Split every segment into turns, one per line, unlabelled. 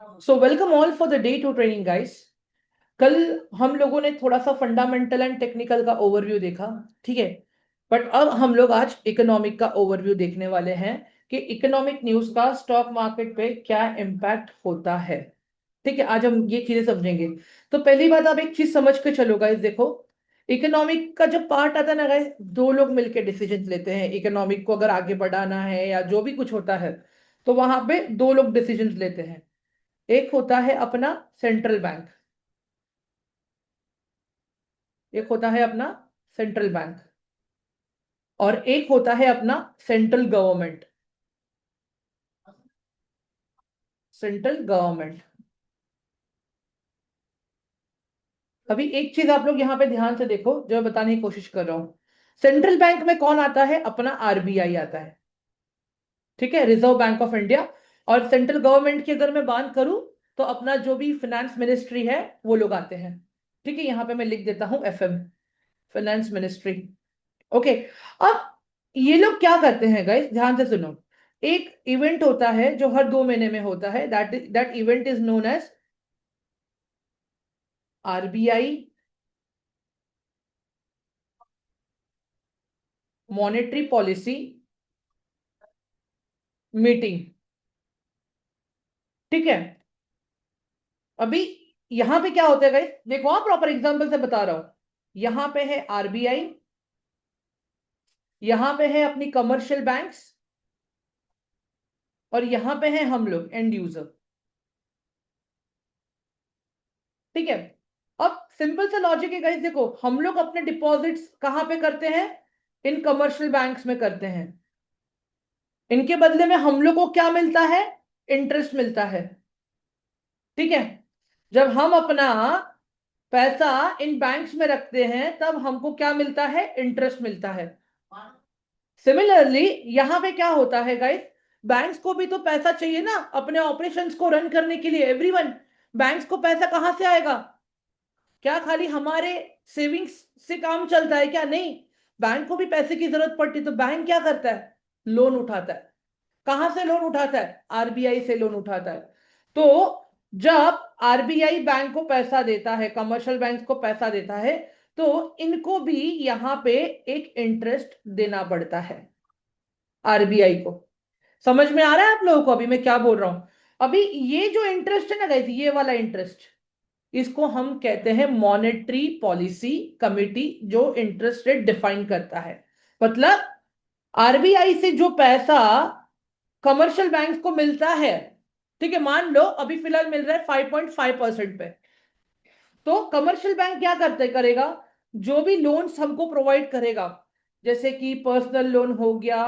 So welcome all for the day two training guys. कल हम लोगों ने थोड़ा सा फंडामेंटल एंड टेक्निकल का ओवरव्यू देखा, ठीक है। बट अब हम लोग आज इकोनॉमिक का ओवरव्यू देखने वाले हैं कि इकोनॉमिक न्यूज का स्टॉक मार्केट पे क्या इम्पैक्ट होता है। ठीक है, आज हम ये चीजें समझेंगे। तो पहली बात, आप एक चीज समझ के चलो गाइस, देखो इकोनॉमिक का जब पार्ट आता है ना गाइस, दो लोग मिलकर डिसीजन लेते हैं। इकोनॉमिक को अगर आगे बढ़ाना है या जो भी कुछ होता है, तो वहां पे दो लोग डिसीजन लेते हैं। एक होता है अपना सेंट्रल बैंक, एक होता है अपना सेंट्रल बैंक, और एक होता है अपना सेंट्रल गवर्नमेंट। Central government. अभी एक चीज आप लोग यहां पे ध्यान से देखो जो मैं बताने की कोशिश कर रहा हूं। सेंट्रल बैंक में कौन आता है? अपना आरबीआई आता है, ठीक है, रिजर्व बैंक ऑफ इंडिया। और सेंट्रल गवर्नमेंट की अगर मैं बात करूं, तो अपना जो भी फाइनेंस मिनिस्ट्री है वो लोग आते हैं। ठीक है, यहां पे मैं लिख देता हूं एफएम, फाइनेंस मिनिस्ट्री। ओके। अब ये लोग क्या करते हैं गाइस, ध्यान से सुनो। एक इवेंट होता है जो हर 2 महीने में होता है, that event is known as RBI monetary policy meeting. ठीक है। अभी यहां पे क्या होता है गाइस, देखो, आप प्रॉपर एग्जांपल से बता रहा हूं। यहां पे है आरबीआई, यहां पे है अपनी कमर्शियल बैंक्स, और यहां पे है हम लोग एंड यूजर। ठीक है। अब सिंपल सा लॉजिक है गाइस, देखो हम लोग अपने डिपॉजिट्स कहां पे करते हैं? इन कमर्शियल बैंक्स में करते हैं। इनके बदले में हम लोग को क्या मिलता है? इंटरेस्ट मिलता है। ठीक है। जब हम अपना पैसा इन बैंक्स में रखते हैं तब हमको क्या मिलता है? इंटरेस्ट मिलता है। सिमिलरली यहां पे क्या होता है गाइस, बैंक्स को भी तो पैसा चाहिए ना अपने ऑपरेशंस को रन करने के लिए। एवरीवन, बैंक्स को पैसा कहां से आएगा? क्या खाली हमारे सेविंग्स से काम चलता है क्या? नहीं, बैंक को भी पैसे की जरूरत पड़ती है। तो बैंक क्या करता है? लोन उठाता है। कहां से लोन उठाता है? आरबीआई से लोन उठाता है। तो जब आरबीआई बैंक को पैसा देता है, कमर्शियल बैंक को पैसा देता है, तो इनको भी यहां पे एक इंटरेस्ट देना पड़ता है आरबीआई को। समझ में आ रहा है आप लोगों को अभी मैं क्या बोल रहा हूं? अभी ये जो इंटरेस्ट है ना गाइस, ये वाला इंटरेस्ट, इसको हम कहते हैं मॉनेटरी पॉलिसी कमिटी, जो इंटरेस्ट रेट डिफाइन करता है। मतलब आरबीआई से जो पैसा कमर्शियल बैंक को मिलता है, ठीक है, मान लो अभी फिलहाल मिल रहा है 5.5% पे। तो कमर्शियल बैंक क्या करते करेगा? जो भी लोन्स हमको प्रोवाइड करेगा, जैसे कि पर्सनल लोन हो गया,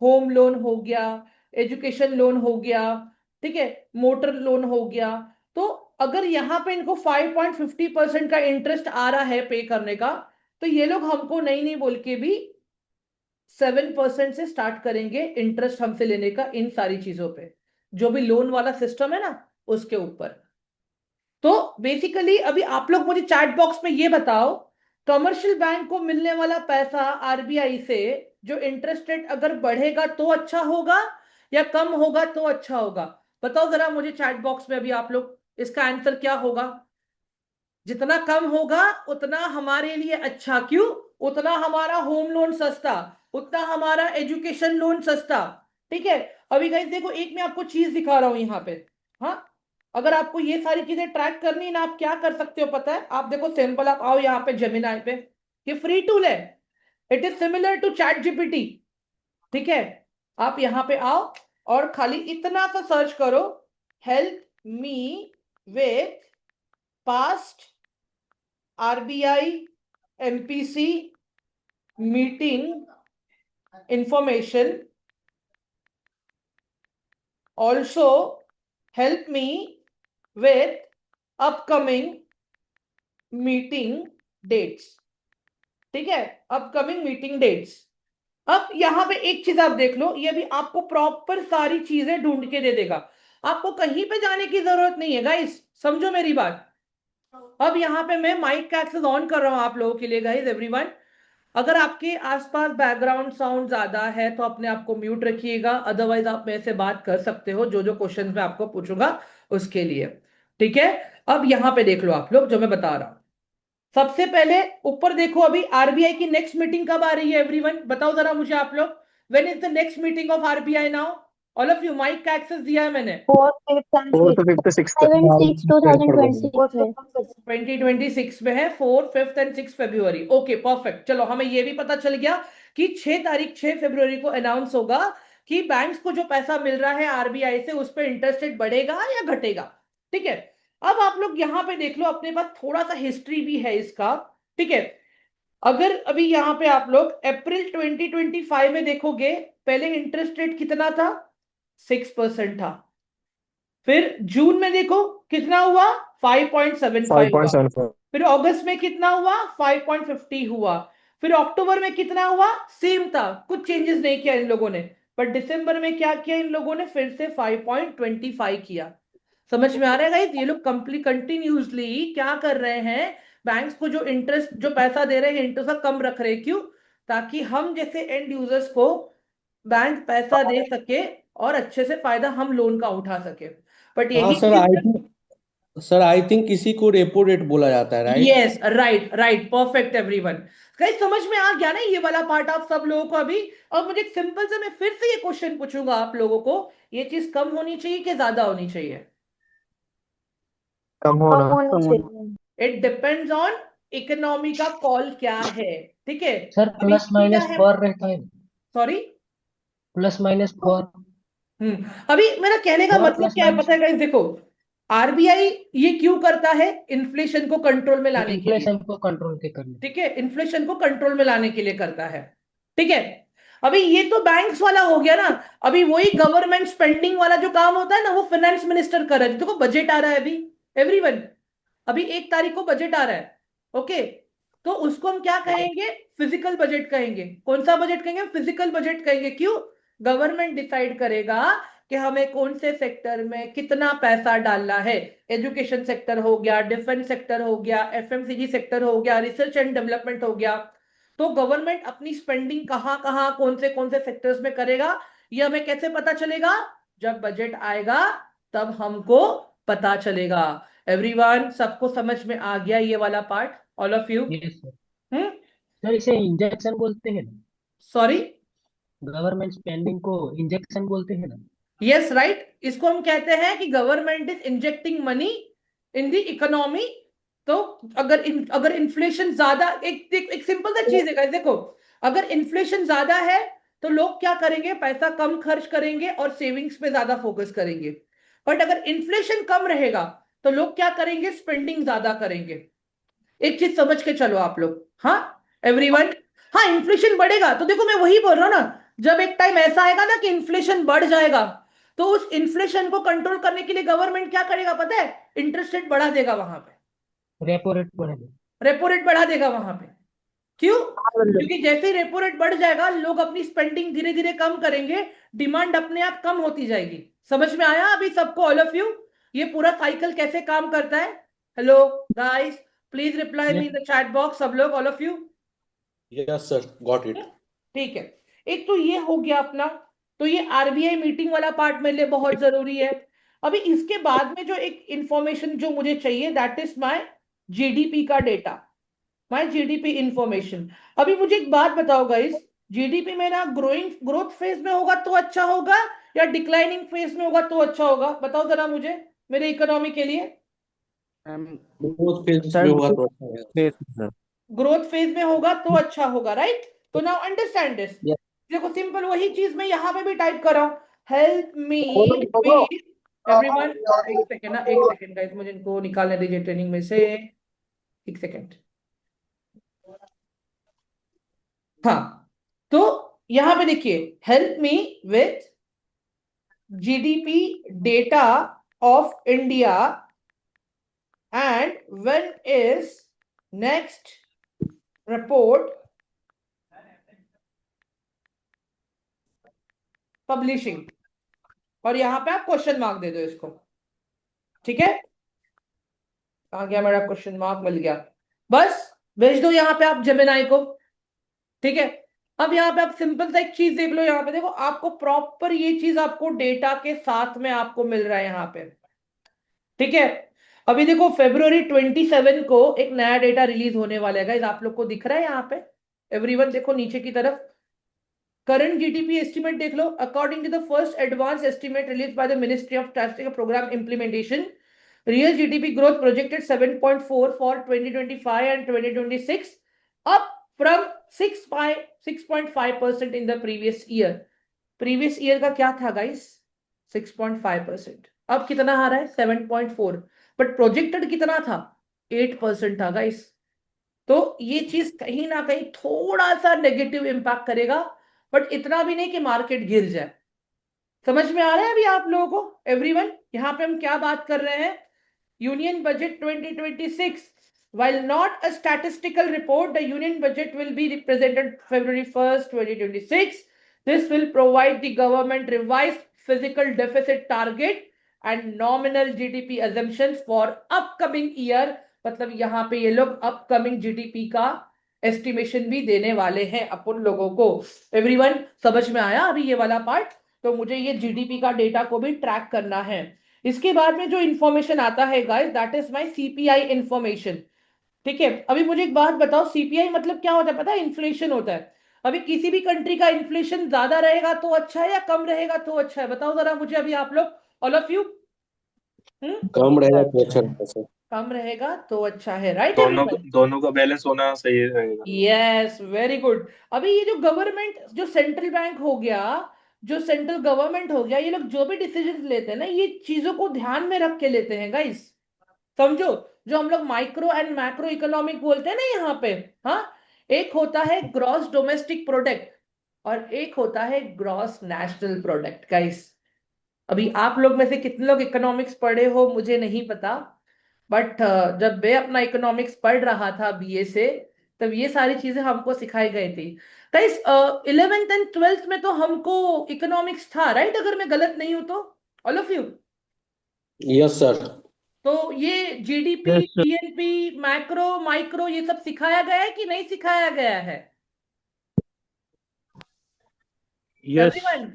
होम लोन हो गया, एजुकेशन लोन हो गया, ठीक है, मोटर लोन हो गया। तो अगर यहाँ पे इनको 5.50% का इंटरेस्ट आ रहा है पे करने का, तो ये लोग हमको नहीं नहीं बोल के भी 7% से स्टार्ट करेंगे इंटरेस्ट हमसे लेने का इन सारी चीजों पे, जो भी लोन वाला सिस्टम है ना उसके ऊपर। तो बेसिकली अभी आप लोग मुझे चैट बॉक्स में ये बताओ, कमर्शियल बैंक को मिलने वाला पैसा आरबीआई से, जो इंटरेस्ट रेट अगर बढ़ेगा तो अच्छा होगा या कम होगा तो अच्छा होगा? बताओ जरा मुझे चैट बॉक्स में अभी आप लोग, इसका आंसर क्या होगा? जितना कम होगा उतना हमारे लिए अच्छा। क्यों? उतना हमारा होम लोन सस्ता, उतना हमारा एजुकेशन लोन सस्ता। ठीक है। अभी गाइस देखो, एक मैं आपको चीज दिखा रहा हूं यहाँ पे। हाँ, अगर आपको ये सारी चीजें ट्रैक करनी है ना, आप क्या कर सकते हो पता है? आप देखो सिंपल, आप आओ यहाँ पे जेमिनाई पे, ये फ्री टूल है। It is similar to chat GPT. ठीक है। आप यहाँ पे आओ और खाली इतना सा सर्च करो, help me with past RBI MPC meeting information, also help me with upcoming meeting dates. ठीक है, अपकमिंग मीटिंग डेट्स। अब यहां पे एक चीज आप देख लो, ये भी आपको प्रॉपर सारी चीजें ढूंढ के दे देगा। आपको कहीं पे जाने की जरूरत नहीं है गाइस, समझो मेरी बात। अब यहां पे मैं माइक का एक्सेस ऑन कर रहा हूं आप लोगों के लिए गाइस, एवरीवन। अगर आपके आसपास बैकग्राउंड साउंड ज्यादा है तो अपने आप को म्यूट रखिएगा, अदरवाइज आप मेरे से बात कर सकते हो जो जो क्वेश्चन मैं आपको पूछूंगा उसके लिए। ठीक है, अब यहां पे देख लो आप लोग जो मैं बता रहा हूं। सबसे पहले ऊपर देखो, अभी आरबीआई की नेक्स्ट मीटिंग कब आ रही है एवरीवन, बताओ जरा मुझे आप लोग। When is the next meeting of RBI now? All of you, mic का एक्सेस दिया है मैंने।
4th, 5th, 6th 2026 में।
2026 में है, 4, 5 और 6 फरवरी। ओके परफेक्ट, चलो हमें ये भी पता चल गया कि 6 तारीख 6 फरवरी को अनाउंस होगा कि बैंक्स को जो पैसा मिल रहा है आरबीआई से उस पर इंटरेस्ट रेट बढ़ेगा या घटेगा। ठीक है, अब आप लोग यहां पे देख लो, अपने पास थोड़ा सा हिस्ट्री भी है इसका। ठीक है, अगर अभी यहां पे आप लोग अप्रैल 2025 में देखोगे, पहले इंटरेस्ट रेट कितना था? 6% था। फिर जून में देखो कितना हुआ? 5.75 हुआ।
5.75।
फिर अगस्त में कितना हुआ? 5.50 हुआ। फिर अक्टूबर में कितना हुआ? सेम था, कुछ चेंजेस नहीं किया इन लोगों ने। पर दिसंबर में क्या किया इन लोगों ने? फिर से 5.25 किया। समझ में आ रहा है गाइस? ये लोग कंटिन्यूसली क्या कर रहे हैं, बैंक्स को जो इंटरेस्ट जो पैसा दे रहे हैं इंटरेस्ट कम रख रहे हैं। क्यों? ताकि हम जैसे एंड यूजर्स को बैंक पैसा दे सके और अच्छे से फायदा हम लोन का उठा सके। बट
हाँ
यही
सर,
चीज,
सर आई थिंक किसी को रेपो रेट बोला जाता है, right?
Yes right right perfect everyone. Guys समझ में आ गया ना ये वाला पार्ट आप सब लोगों को अभी? और मुझे एक सिंपल से, मैं फिर से ये क्वेश्चन पूछूंगा आप लोगों को, ये चीज कम होनी चाहिए कि ज्यादा होनी चाहिए?
कम
कम
होना।
होना चाहिए।
इट डिपेंड्स ऑन इकोनॉमी का कॉल क्या है। ठीक है,
सर
अभी
प्लस
क्या
माइनस
है?
फॉर रहता है।
सॉरी।
Plus minus for.
अभी मेरा कहने का
फॉर
मतलब
प्लस
क्या है
माइनस।
पता है गाइस? देखो, आरबीआई ये क्यों करता है? इन्फ्लेशन को कंट्रोल में लाने के लिए।
इन्फ्लेशन को कंट्रोल के करने।
ठीक है, इन्फ्लेशन को कंट्रोल में लाने के लिए करता है। ठीक है, अभी ये तो बैंक्स वाला हो गया ना। अभी वही गवर्नमेंट स्पेंडिंग वाला जो काम होता है ना, वो फाइनेंस मिनिस्टर कर रहा है। देखो बजट आ रहा है अभी एवरीवन, अभी 1 तारीख को बजट आ रहा है। ओके, तो उसको हम क्या कहेंगे? फिजिकल बजट कहेंगे। कौन सा बजट कहेंगे? फिजिकल बजट कहेंगे। क्यों? गवर्नमेंट डिसाइड करेगा कि हमें कौन से सेक्टर में कितना पैसा डालना है। एजुकेशन सेक्टर हो गया, डिफेंस सेक्टर हो गया, एफएमसीजी सेक्टर हो गया, रिसर्च एंड डेवलपमेंट हो गया। तो गवर्नमेंट अपनी स्पेंडिंग कहाँ कहाँ कौन से सेक्टर्स में करेगा, ये हमें कैसे पता चलेगा? जब बजट आएगा तब हमको पता चलेगा। एवरीवन, सबको समझ में आ गया ये वाला part? All of you?
Yes sir.
Hmm.
Sir इसे इंजेक्शन बोलते हैं ना।
सॉरी।
गवर्नमेंट स्पेंडिंग को इंजेक्शन बोलते हैं ना।
यस राइट, इसको हम कहते हैं कि government is injecting money in the economy. तो अगर इन्फ्लेशन ज्यादा, एक सिंपल सा चीज है guys, देखो, अगर इन्फ्लेशन ज्यादा है तो लोग क्या करेंगे? पैसा कम खर्च करेंगे और सेविंग्स पे ज्यादा फोकस करेंगे। बट अगर इन्फ्लेशन कम रहेगा तो लोग क्या करेंगे? स्पेंडिंग ज्यादा करेंगे। एक चीज समझ के चलो आप लोग, हाँ एवरीवन। हाँ, इन्फ्लेशन बढ़ेगा तो देखो, मैं वही बोल रहा हूं ना, जब एक टाइम ऐसा आएगा ना कि इन्फ्लेशन बढ़ जाएगा, तो उस इन्फ्लेशन को कंट्रोल करने के लिए गवर्नमेंट क्या करेगा पता है? इंटरेस्ट रेट बढ़ा देगा वहां पे,
रेपो रेट बढ़ेगा।
रेपो रेट बढ़ा देगा वहां पे। क्यों? क्योंकि जैसे ही रेपो रेट बढ़ जाएगा लोग अपनी स्पेंडिंग धीरे धीरे कम करेंगे, डिमांड अपने आप कम होती जाएगी। समझ में आया अभी सबको, ऑल ऑफ यू? ये पूरा साइकिल कैसे काम करता है? Hello guys, please reply me
yes.
In the chat box, सब लोग, all of you.
Yes sir, got it.
ठीक है, एक तो ये हो गया अपना। तो ये आरबीआई मीटिंग वाला पार्ट मेरे लिए बहुत जरूरी है। अभी इसके बाद में जो एक इंफॉर्मेशन जो मुझे चाहिए, दैट इज माय जीडीपी का डेटा, माय जीडीपी इंफॉर्मेशन। अभी मुझे एक बात बताओ गाइस, जीडीपी मेरा ग्रोइंग ग्रोथ फेज में होगा तो अच्छा होगा या डिक्लाइनिंग फेज में होगा तो अच्छा होगा? बताओ जरा मुझे, मेरे इकोनॉमी के लिए।
ग्रोथ फेज में
सर
होगा तो अच्छा है।
सर।
ग्रोथ फेज में होगा तो अच्छा होगा, राइट? तो नाउ अंडरस्टैंड दिस। देखो सिंपल वही चीज मैं यहां पे भी टाइप कर रहा हूं। Help me with everyone. एक सेकेंड ना, एक सेकेंड गाइस, मुझे इनको निकालने दीजिए ट्रेनिंग में से। एक सेकेंड। हाँ, तो यहां पे देखिए, help me with GDP data of India and when is next report publishing. और यहां पे आप क्वेश्चन मार्क दे दो इसको। ठीक है, आ गया मेरा क्वेश्चन मार्क, मिल गया। बस भेज दो यहाँ पे आप जेमिनाई को। ठीक है। अब यहाँ पे आप सिंपल सा एक चीज देख लो, यहाँ पे देखो आपको प्रॉपर ये चीज आपको डेटा के साथ में आपको मिल रहा है यहाँ पे। ठीक है। अभी देखो February 27 को एक नया डेटा रिलीज होने वाला है गाइस, आप लोग को दिख रहा है यहाँ पे? एवरीवन देखो नीचे की तरफ, करंट जीडीपी एस्टिमेट देख लो। According to the first advance estimate release by the Ministry of Statistics Programme Implementation, real GDP growth projected 7.4 for 2025 and 2026, up from 6.5% in the previous year. Previous year का क्या था guys? 6.5%। अब कितना आ रहा है? 7.4। But projected कितना था? 8% था गाइस। तो ये चीज कहीं ना कहीं थोड़ा सा नेगेटिव इंपैक्ट करेगा, बट इतना भी नहीं कि मार्केट गिर जाए। समझ में आ रहा है अभी आप लोगों को? एवरीवन, यहाँ पे हम क्या बात कर रहे हैं? Union Budget 2026. While not a statistical report, the Union Budget will be presented February 1st, 2026. This will provide the government revised physical deficit target and nominal GDP assumptions for upcoming year. मतलब यहाँ पे ये लोग upcoming GDP का estimation भी देने वाले हैं अपन लोगों को। एवरीवन, समझ में आया अभी ये वाला पार्ट? तो मुझे ये जीडीपी का डेटा को भी ट्रैक करना है। इसके बाद में जो इंफॉर्मेशन आता है guys, that is my CPI information. ठीक है। अभी मुझे एक बात बताओ, सीपीआई मतलब क्या होता है? पता है? इन्फ्लेशन होता है। अभी किसी भी कंट्री का इन्फ्लेशन ज्यादा रहेगा तो अच्छा है या कम रहेगा तो अच्छा है? बताओ जरा मुझे अभी आप लोग, ऑल ऑफ यू।
कम रहेगा तो अच्छा रहेगा सर।
कम रहेगा तो अच्छा है, राइट
दोनों
एवरीवन?
दोनों का बैलेंस होना सही रहेगा।
Yes, very good. अभी ये जो गवर्नमेंट, जो सेंट्रल बैंक हो गया, जो सेंट्रल गवर्नमेंट हो गया, ये लोग जो भी डिसीजन लेते हैं ना, ये चीजों को ध्यान में रख के लेते हैं गाइस। समझो, जो हम लोग माइक्रो एंड मैक्रो इकोनॉमिक बोलते हैं ना यहाँ पे, हाँ, एक होता है ग्रॉस डोमेस्टिक प्रोडक्ट और एक होता है ग्रॉस नेशनल प्रोडक्ट गाइस। अभी आप लोग में से कितने लोग इकोनॉमिक्स पढ़े हो मुझे नहीं पता, बट जब मैं अपना इकोनॉमिक्स पढ़ रहा था बीए से, तब ये सारी चीजें हमको सिखाई गई थी गाइस। 11th एंड 12th में तो हमको इकोनॉमिक्स था, राइट? अगर मैं गलत नहीं हूं तो, all of you.
Yes sir.
तो ये GDP,
yes sir.
PNP, macro, micro, ये सब सिखाया गया है कि नहीं सिखाया गया है?
यस।
एवरीवन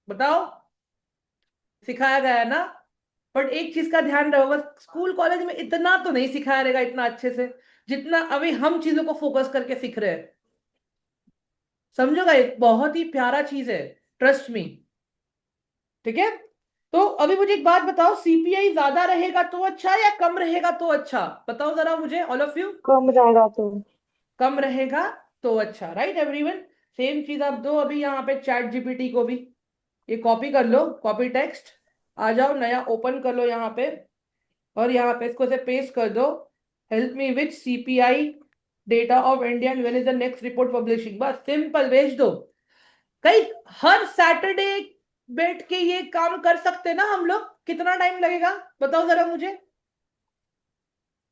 बताओ, सिखाया गया है ना? बट एक चीज का ध्यान रखो, स्कूल कॉलेज में इतना तो नहीं सिखाया रहेगा इतना अच्छे से, जितना अभी हम चीजों को फोकस करके सीख रहे हैं। समझोगा, एक बहुत ही प्यारा चीज है, ट्रस्ट मी। ठीक है। तो अभी मुझे एक बात बताओ, सीपीआई ज्यादा रहेगा तो अच्छा या कम रहेगा तो अच्छा? बताओ जरा मुझे, ऑल ऑफ यू।
कम रहेगा तो।
कम रहेगा तो अच्छा, राइट एवरीवन? सेम चीज आप दो अभी यहाँ पे चैट जीपीटी को भी, ये कॉपी कर लो, कॉपी टेक्स्ट। आ जाओ, नया ओपन कर लो यहाँ पे, और यहाँ पे इसको से पेस्ट कर दो। Help me with CPI data of India and when is the next report publishing. बस सिंपल भेज दो। कहीं हर सैटरडे बैठ के ये काम कर सकते ना हम लोग? कितना टाइम लगेगा बताओ जरा मुझे?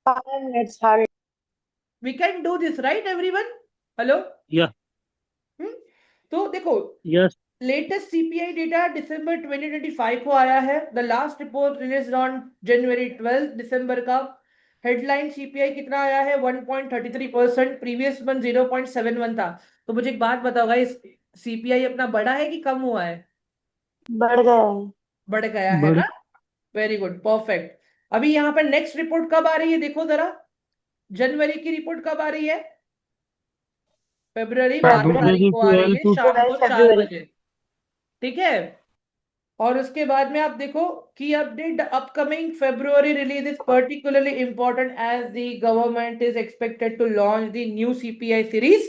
5 मिनट्स हर।
We can do this, right everyone? Hello.
Yeah.
तो देखो,
यस।
लेटेस्ट सीपीआई डेटा दिसंबर 2025 को आया है। The last report release on January 12 दिसंबर का। हेडलाइन सीपीआई कितना आया है? 1.33%। प्रीवियस मंथ 0.71 था। तो मुझे एक बात बताओ गाइस, सीपीआई अपना बढ़ा है कि कम हुआ है?
बढ़ गया है।
बढ़ गया है
बड़े।
ना? Very good, perfect. अभी यहाँ पर नेक्स्ट रिपोर्ट कब आ रही है देखो जरा, जनवरी की रिपोर्ट कब आ रही है? February 12 तारीख
February
को आ रही
12
है,
to
शाम को
12 फरवरी।
4 बजे। ठीक है। और उसके बाद में आप देखो की update, upcoming February release is particularly important as the government is expected to launch the new CPI series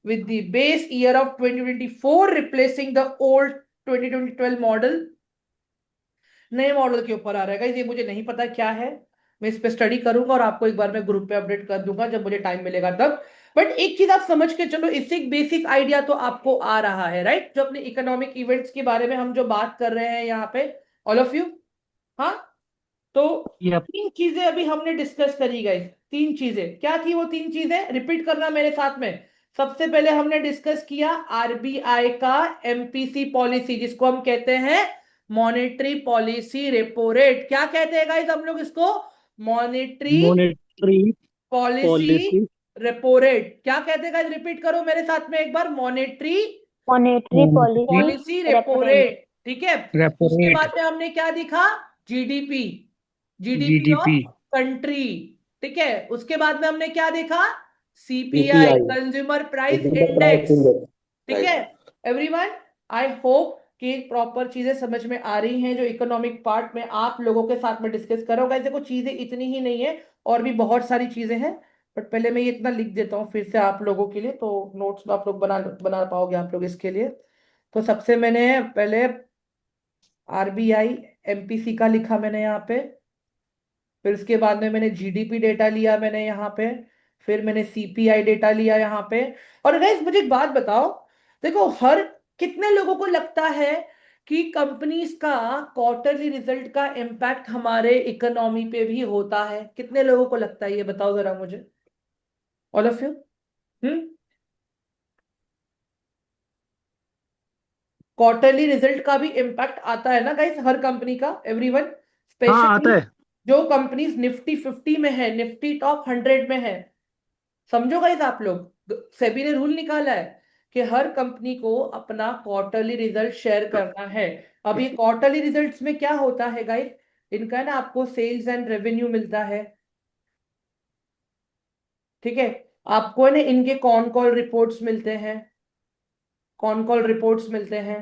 with the base year of 2024 replacing the old 2012 model. नए मॉडल के ऊपर आ रहा है, ये मुझे नहीं पता क्या है। मैं इस पे स्टडी करूंगा और आपको एक बार मैं ग्रुप पे अपडेट कर दूंगा जब मुझे टाइम मिलेगा तब। बट एक चीज आप समझ के चलो, इससे एक बेसिक आइडिया तो आपको आ रहा है, राइट? जो अपने इकोनॉमिक इवेंट्स के बारे में हम जो बात कर रहे हैं यहाँ पे, ऑल ऑफ यू। हाँ। तो
या।
तीन चीजें अभी हमने डिस्कस करी गई। तीन चीजें क्या थी? वो तीन चीजें रिपीट करना मेरे साथ में। सबसे पहले हमने डिस्कस किया आरबीआई का एमपीसी पॉलिसी, जिसको हम कहते हैं मॉनेटरी पॉलिसी रेपो रेट। क्या कहते हैं गाइस हम लोग इसको? Monetary
monetary
policy
policy
repo rate. क्या कहते हैं, रिपीट करो मेरे साथ में एक बार, monetary
monetary
Monetary
policy repo rate, ठीक है।
रेपो
उसके
रेट,
बाद में हमने क्या दिखा, GDP, GDP of
GDP,
country, ठीक है। उसके बाद में हमने क्या देखा, CPI,
CPI,
consumer price
Consumer Price
index,
Index,
ठीक
right?
है। एवरीवन, आई होप कि प्रॉपर चीजें समझ में आ रही हैं जो इकोनॉमिक पार्ट में आप लोगों के साथ में डिस्कस करोगे। देखो चीजें इतनी ही नहीं है, और भी बहुत सारी चीजें हैं, बट पहले मैं ये इतना लिख देता हूँ फिर से आप लोगों के लिए, तो नोट्स आप लोग बना बना पाओगे आप लोग इसके लिए। तो सबसे मैंने पहले आरबीआई एमपीसी का लिखा मैंने यहाँ पे, फिर उसके बाद में मैंने जीडीपी डेटा लिया मैंने यहाँ पे, फिर मैंने सीपीआई डेटा लिया यहाँ पे। और गाइस मुझे एक बात बताओ, देखो हर कितने लोगों को लगता है कि कंपनीज का क्वार्टरली रिजल्ट का इम्पैक्ट हमारे इकोनॉमी पे भी होता है? कितने लोगों को लगता है, ये बताओ जरा मुझे, all of you. Quarterly result का भी इम्पैक्ट आता है ना गाइस हर कंपनी का, एवरीवन,
हाँ आता
स्पेशली
है।
जो कंपनीज निफ्टी 50 में है, निफ्टी टॉप 100 में है। समझो गाइस आप लोग, सेबी ने रूल निकाला है कि हर कंपनी को अपना क्वार्टरली रिजल्ट शेयर करना है। अब ये क्वार्टरली रिजल्ट्स में क्या होता है गाइस, इनका ना आपको सेल्स एंड रेवेन्यू मिलता है, ठीक है। आपको ना इनके कॉन कॉल रिपोर्ट्स मिलते हैं, कॉन कॉल रिपोर्ट्स मिलते हैं,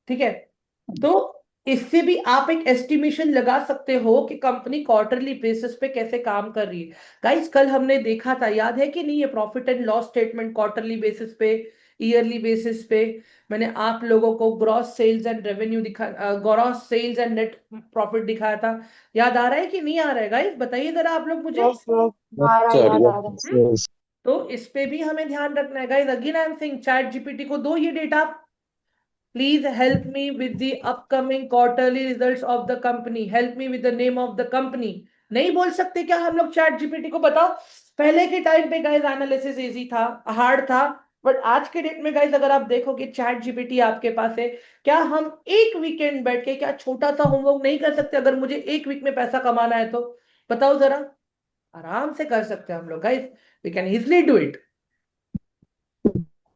ठीक है। तो इससे भी आप एक एस्टिमेशन लगा सकते हो कि कंपनी क्वार्टरली बेसिस पे कैसे काम कर रही है। गाइस कल हमने देखा था, याद है कि नहीं, ये profit and loss statement quarterly basis पे, ईयरली बेसिस पे मैंने आप लोगों को ग्रॉस सेल्स एंड रेवेन्यू दिखा, gross sales and net profit दिखाया था। याद आ रहा है कि नहीं आ रहा है गाइस, बताइए जरा आप लोग मुझे।
यस यस,
Yes,
आ रहा
sir.
याद आ रहा है।
Yes, yes.
तो इस पे भी हमें ध्यान रखना है guys. Again I am saying, chat GPT को दो ये data, please help me with the upcoming quarterly results of the company, help me with the name of the company। नहीं बोल सकते क्या हम लोग चैट जीपीटी को? बताओ, पहले के टाइम पे गाइस एनालिसिस इजी था, हार्ड था, बट आज के डेट में गाइस अगर आप देखोगे चैट जीपीटी आपके पास है, क्या हम एक वीकेंड बैठ के क्या छोटा सा होमवर्क नहीं कर सकते? अगर मुझे एक वीक में पैसा कमाना है तो बताओ जरा, आराम से कर सकते हैं हम लोग guys, we can easily do it.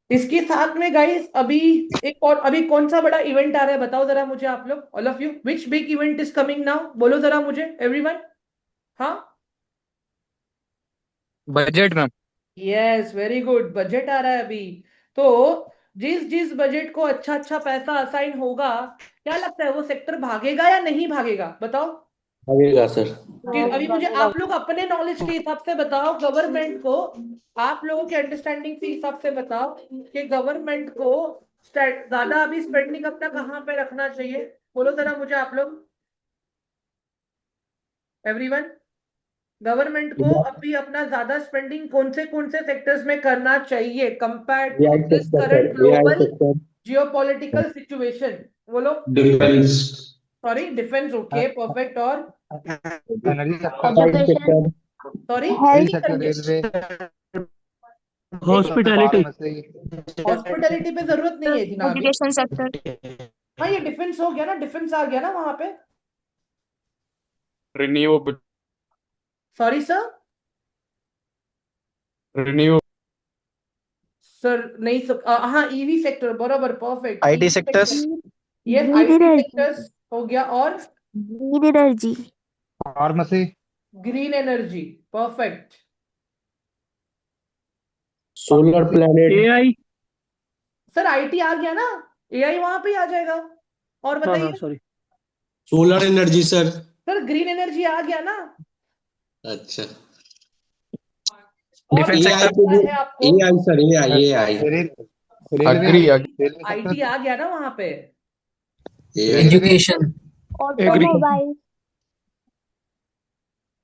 इसके साथ में गाइस अभी एक और, अभी कौन सा बड़ा इवेंट आ रहा है बताओ जरा मुझे आप लोग, all of you, which big event is coming now, बोलो जरा मुझे एवरीवन। हाँ,
बजट में।
यस वेरी गुड, बजट आ रहा है अभी। तो जिस जिस बजट को अच्छा अच्छा पैसा असाइन होगा, क्या लगता है वो सेक्टर भागेगा या नहीं भागेगा, बताओ।
लगेगा सर।
कि
हाँ
अभी मुझे
बनेगा।
आप लोग अपने नॉलेज के हिसाब से बताओ, गवर्नमेंट को, आप लोगों के अंडरस्टैंडिंग के हिसाब से बताओ कि गवर्नमेंट को ज्यादा अभी स्पेंडिंग अपना कहाँ पे रखना चाहिए, बोलो जरा मुझे आप लोग, एवरीवन। गवर्नमेंट को अभी अपना ज्यादा स्पेंडिंग कौन से सेक्टर्स में करना चाहिए compare to
AI
this
sector sir,
current
AI
global
sector,
geopolitical situation, बोलो।
Defence,
sorry, defence, okay perfect, और
energy sector,
science
education,
sector,
sorry
rail
health,
sector,
समझे,
रेलवे,
एक एक,
हॉस्पिटैलिटी,
फार्मेसी,
हॉस्पिटैलिटी पे जरूरत नहीं है जिना अभी।
एजुकेशन सेक्टर,
हाँ ये डिफेंस हो गया ना, डिफेंस आ गया ना वहां पे।
Renewable,
sorry sir,
renew,
sir नहीं सर, हाँ ईवी सेक्टर, बराबर, perfect,
IT
EV
sectors,
sector, yes
green
IT
energy,
sectors हो गया, और
green energy,
pharmacy,
green energy, perfect.
Solar planet,
AI.
Sir IT आ गया ना, एआई वहां पे ही आ जाएगा, और
हाँ हाँ
बताइए।
Sorry.
Solar energy sir.
Sir green energy आ गया ना,
अच्छा,
और
डिफेंस
क्या
AI
सेक्टर,
पे
लगता
भी,
है आपको?
AI sir, AI,
rail,
sir
railway,
IT,
railway
IT
sector,
आ गया ना वहां पे,
AI,
railway,
education, agri,
automobile,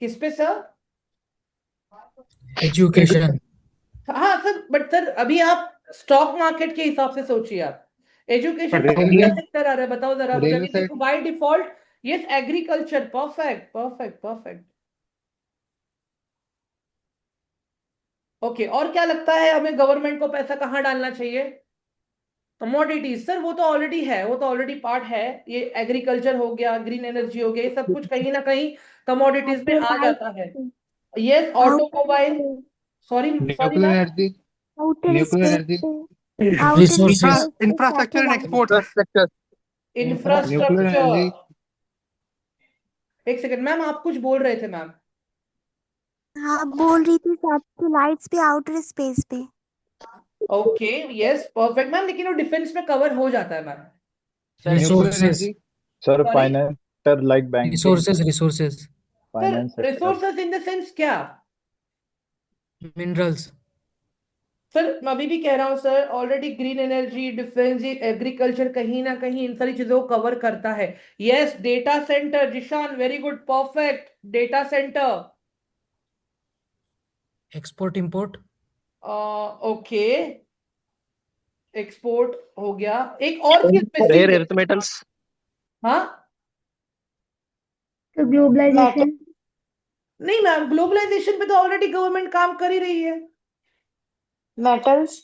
किस पे सर?
एजुकेशन,
हाँ सर, बट सर अभी आप स्टॉक मार्केट के हिसाब से सोचिए आप, एजुकेशन में कौन
रेलवे,
सा सेक्टर आ रहा है बताओ जरा मुझे,
रेलवे
अभी देखो
sector,
by default, yes agriculture, perfect perfect perfect, okay. और क्या लगता है हमें गवर्नमेंट को पैसा कहाँ डालना चाहिए? कमोडिटीज सर, वो तो ऑलरेडी है, वो तो ऑलरेडी पार्ट है, ये एग्रीकल्चर हो गया, ग्रीन एनर्जी हो गया, ये सब कुछ कहीं ना कहीं कमोडिटीज में आ
फर्टिलाइज,
जाता है। Yes automobile, sorry sorry
nuclear
ma'am,
energy,
outer
nuclear
space
energy,
पे, आउटर
रिसोर्सेज
स्पेस पे
infrastructure and
satellite.
Export.
Infrastructure, nuclear
infrastructure.
Energy,
एक सेकंड मैम, आप कुछ बोल रहे थे मैम।
हाँ, बोल रही थी सैटेलाइट्स पे, आउटर स्पेस पे।
ओके, यस परफेक्ट मैम, लेकिन वो डिफेंस में कवर हो जाता है ma'am.
Nuclear
resources
energy,
sir
sorry
financer like banking
resources resources
sir,
finance sector.
Resources in the sense क्या?
मिनरल्स।
सर मैं अभी भी कह रहा हूँ sir, already green energy, defence, agriculture कहीं ना कहीं इन सारी चीजों को कवर करता है। Yes data centre, Zeeshan very good perfect, data centre.
Export import.
Okay, export हो गया, एक और चीज मिसिंग
रेयर
है।
Earth metals.
हाँ
तो ग्लोबलाइजेशन।
नहीं मैम, ग्लोबलाइजेशन पे तो ऑलरेडी गवर्नमेंट काम कर ही रही है।
मेटल्स।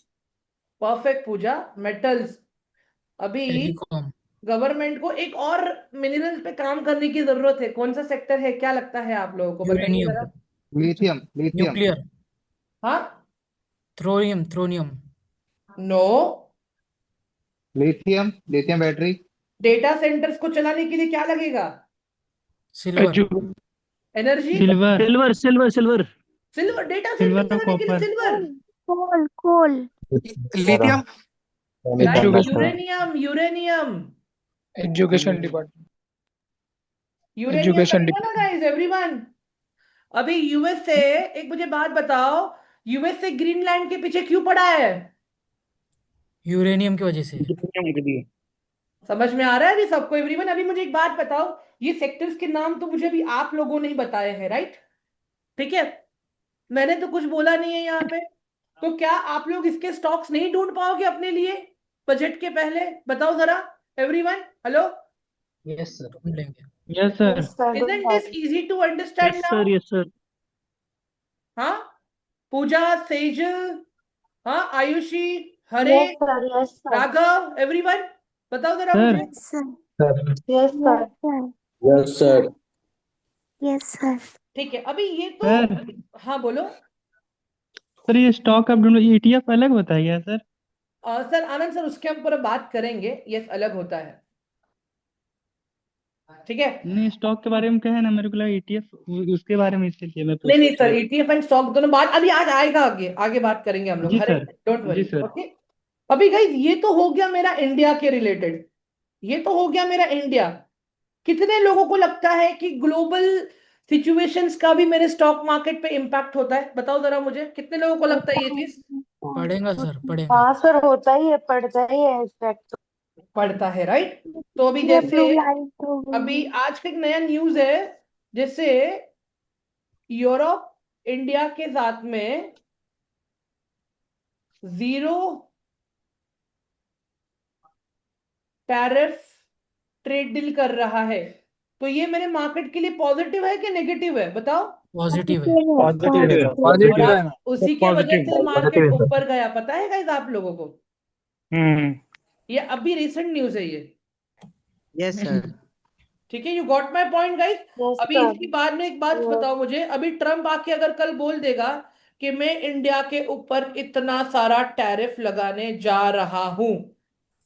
परफेक्ट पूजा, मेटल्स। अभी
टेलीकॉम।
गवर्नमेंट को एक और मिनरल पे काम करने की जरूरत है, कौन सा सेक्टर है, क्या लगता है आप लोगों को, बताइए
यूरेनियम।
जरा।
Lithium, lithium,
nuclear.
हाँ,
thorium.
No.
Lithium, lithium battery,
data centres को चलाने के लिए क्या लगेगा?
Silver.
Energy,
silver
silver silver silver.
Silver, data centre
silver और
चलाने के लिए
copper.
Silver.
Coal coal.
Lithium.
Uranium, uranium,
education department.
Uranium
education
लगेगा ना गाइस, एवरीवन। अभी यूएस से, एक मुझे बात बताओ, यूएस से ग्रीनलैंड के पीछे क्यों पड़ा है?
यूरेनियम की वजह से।
समझ में आ रहा है अभी सबको, एवरीवन? अभी मुझे एक बात बताओ, ये सेक्टर्स के नाम तो मुझे अभी आप लोगों ने ही बताए हैं, राइट? ठीक है, मैंने तो कुछ बोला नहीं है यहाँ पे। तो क्या आप लोग इसके स्टॉक्स नहीं ढूंढ पाओगे अपने लिए बजट के पहले? बताओ जरा एवरीवन, हेलो।
यस सर, ढूंढ लेंगे।
Yes sir.
Isn't this easy to understand
yes
now?
Sir yes sir.
हाँ, पूजा, सेजल, हाँ, Ayushi, Hare,
yes sir, yes sir,
Raghav, everyone, बताओ जरा
सर।
मुझे।
Sir.
Yes sir.
Yes sir.
Yes sir.
ठीक है, अभी ये तो,
सर
हाँ बोलो।
सर ये स्टॉक आप ढूंढो, ईटीएफ अलग होता है क्या सर?
सर आनंद सर, उसके हम पूरा बात करेंगे, यस अलग होता है, ठीक है।
नहीं, स्टॉक के बारे में कहे ना, मेरे को लगा ईटीएफ उसके बारे में, इसलिए मैं
नहीं
पूछ
नहीं सर,
रहा
ईटीएफ एंड स्टॉक दोनों बात अभी आज आएगा, आगे आगे बात करेंगे हम
था।
लोग,
जी
हरे,
सर।
डोंट
जी
वरी,
सर।
ओके। अभी गाइस ये तो हो गया मेरा इंडिया के रिलेटेड, ये तो हो गया मेरा इंडिया। कितने लोगों को लगता है कि ग्लोबल सिचुएशंस का भी मेरे स्टॉक मार्केट पे इम्पैक्ट होता है? बताओ जरा मुझे, कितने लोगों को लगता है ये चीज?
पढ़ेगा सर, पढ़ेगा।
हाँ सर, होता ही है, पड़ता ही है इफेक्ट।
पड़ता है, राइट? तो अभी
ये
जैसे,
ब्लू लाइट हो
अभी
गई।
आज का एक नया न्यूज है, जैसे यूरोप इंडिया के साथ में जीरो टैरिफ ट्रेड डील कर रहा है, तो ये मेरे मार्केट के लिए पॉजिटिव है कि नेगेटिव है, बताओ?
पॉजिटिव है।
पॉजिटिव है
और
पॉजिटिव है
आज
ना,
उसी के वजह से
पॉजिटिव
मार्केट
है सर।
ऊपर गया, पता है गाइस आप लोगों को? ये अभी रिसेंट न्यूज है ये,
यस सर।
ठीक है, you got my point guys.
Yes
अभी
सर।
इसके बाद में एक बात बताओ मुझे, अभी ट्रम्प आके अगर कल बोल देगा कि मैं इंडिया के ऊपर इतना सारा टैरिफ लगाने जा रहा हूं,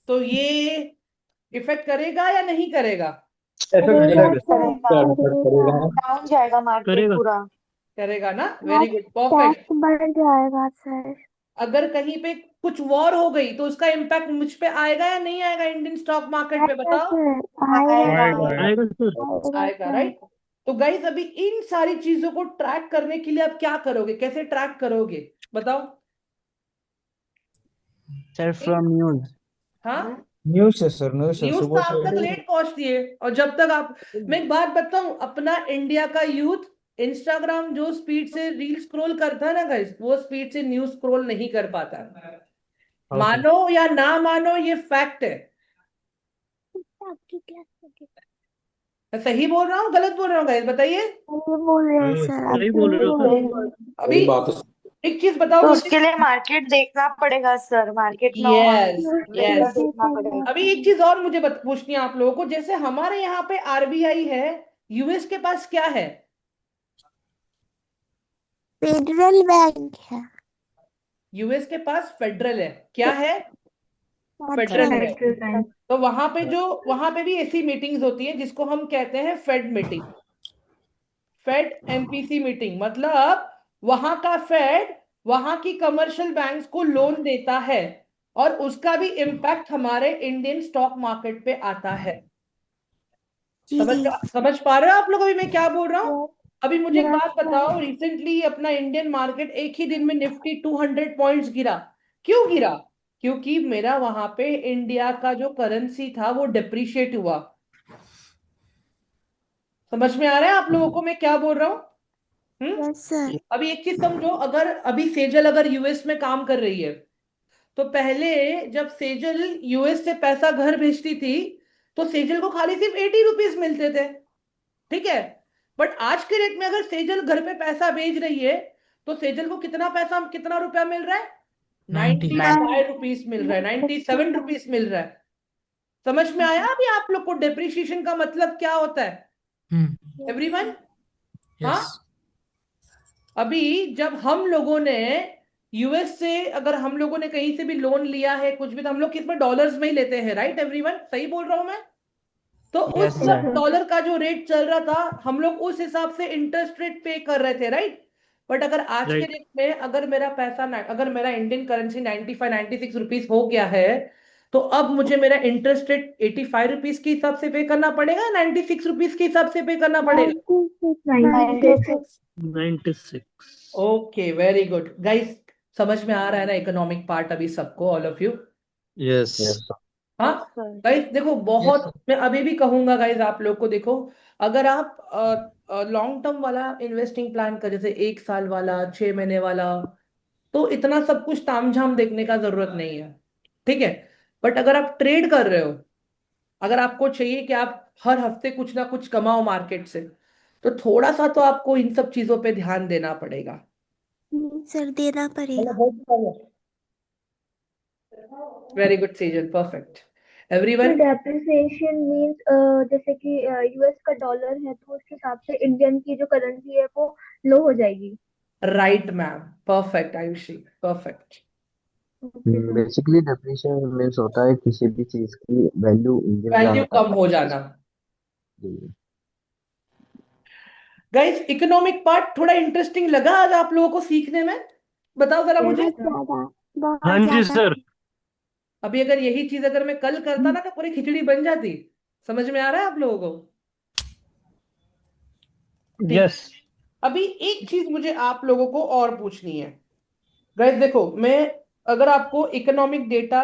तो ये इफेक्ट करेगा या नहीं करेगा?
करेगा सर,
करेगा,
करेगा।
डाउन जाएगा मार्केट
करेगा।
पूरा।
करेगा ना, वेरी गुड परफेक्ट।
टैक्स बढ़ जाएगा सर।
अगर कहीं पे कुछ वॉर हो गई तो उसका इम्पैक्ट मुझ पे आएगा या नहीं आएगा इंडियन स्टॉक मार्केट पे,
आएगा
बताओ?
सर, आएगा
आएगा।
आएगा सर।
आएगा
आएगा,
सर।
राइट? तो गाइज अभी इन सारी चीजों को ट्रैक करने के लिए आप क्या करोगे, कैसे ट्रैक करोगे, बताओ?
Sir from news.
हाँ,
न्यूज से सर, न्यूज से
न्यूज तो
सुबह
आप तक
से।
लेट पहुंचती है, और जब तक आप, मैं एक बात बताऊं, अपना इंडिया का यूथ इंस्टाग्राम जो स्पीड से रील स्क्रॉल करता है ना गाइस, वो स्पीड से न्यूज स्क्रॉल नहीं कर पाता। मानो या ना मानो, ये फैक्ट है।
आपकी क्लास में
मैं सही बोल रहा हूँ गलत बोल रहा हूँ गाइस, बताइए?
सही बोल रहे हैं सर, आप
सही बोल रहे हो सर।
अभी
सही बात है।
एक चीज बताओ
तो
मुझे।
उसके लिए मार्केट देखना पड़ेगा सर, मार्केट में
यस
रेगुलर
यस,
देखना पड़ेगा।
अभी एक चीज और मुझे पूछनी है आप लोगों को, जैसे हमारे यहाँ पे आरबीआई है, यूएस के पास क्या है?
फेडरल बैंक है।
यूएस के पास फेडरल है, क्या है?
फेडरल
फेडरल है। तो वहां पे भी ऐसी मीटिंग्स होती है जिसको हम कहते हैं Fed meeting, Fed MPC meeting. मतलब वहां का फेड वहां की कमर्शियल बैंक्स को लोन देता है और उसका भी इम्पैक्ट हमारे इंडियन स्टॉक मार्केट पे आता है। समझ
जी।
समझ पा रहे हो आप लोग अभी मैं क्या बोल रहा हूँ? अभी मुझे एक
Yes,
बात बताओ, रिसेंटली अपना इंडियन मार्केट एक ही दिन में निफ्टी 200 पॉइंट्स गिरा। क्यों गिरा? क्योंकि मेरा वहां पे इंडिया का जो करेंसी था वो डिप्रिशिएट हुआ। समझ में आ रहा है आप लोगों को मैं क्या बोल रहा हूँ?
yes sir.
अभी एक चीज समझो, अगर अभी सेजल अगर यूएस में काम कर रही है, तो पहले जब सेजल यूएस से पैसा घर भेजती थी तो सेजल को खाली सिर्फ 80 रुपीज मिलते थे, ठीक है? बट आज के डेट में अगर सेजल घर पे पैसा भेज रही है तो सेजल को कितना पैसा, कितना रुपया मिल रहा है? 95 रुपीज मिल रहा है, 97 रुपीज मिल रहा है। समझ में आया अभी आप लोग को डेप्रिसिएशन का मतलब क्या होता है? एवरीवन? हाँ, अभी जब हम लोगों ने यूएस से, अगर हम लोगों ने कहीं से भी लोन लिया है कुछ भी, तो हम लोग किस में, डॉलर्स में ही लेते हैं, राइट एवरीवन? सही बोल रहा हूं मैं? तो उस डॉलर का जो रेट चल रहा था हम लोग उस हिसाब से इंटरेस्ट रेट पे कर रहे थे, राइट? बट अगर आज के डेट में अगर मेरा पैसा अगर मेरा इंडियन करेंसी 95-96 रुपीज हो गया है, तो अब मुझे मेरा इंटरेस्ट रेट 85 रुपीज के हिसाब से पे करना पड़ेगा, 96 रुपीज के हिसाब से पे करना पड़ेगा?
96।
96.
Okay, very good guys. समझ में आ रहा है ना इकोनॉमिक पार्ट अभी सबको, ऑल ऑफ यू?
Yes.
हाँ गाइस देखो, बहुत मैं अभी भी कहूंगा गाइस आप लोग को, देखो अगर आप लॉन्ग टर्म वाला इन्वेस्टिंग प्लान कर, जैसे 1 साल वाला, 6 महीने वाला, तो इतना सब कुछ तामझाम देखने का जरूरत नहीं है, ठीक है? बट अगर आप ट्रेड कर रहे हो, अगर आपको चाहिए कि आप हर हफ्ते कुछ ना कुछ कमाओ मार्केट से, तो थोड़ा सा तो आपको इन सब चीजों पे ध्यान देना पड़ेगा।
सर देना पड़ेगा।
Very good Sejal, perfect. Everyone?
Depreciation means जैसे कि यूएस का डॉलर है तो उस हिसाब से इंडियन की जो करेंसी है वो लो हो जाएगी।
Right ma'am, perfect Ayushi, perfect.
Basically depreciation means होता है किसी भी चीज की वैल्यू
वैल्यू कम हो जाना। गाइस इकोनॉमिक पार्ट थोड़ा इंटरेस्टिंग लगा आज आप लोगों को सीखने में? बताओ जरा मुझे।
हाँ जी सर.
अभी अगर यही चीज अगर मैं कल करता ना तो पूरी खिचड़ी बन जाती। समझ में आ रहा है आप लोगों को?
Yes.
अभी एक चीज मुझे आप लोगों को और पूछनी है। गाइस देखो, मैं अगर आपको इकोनॉमिक डेटा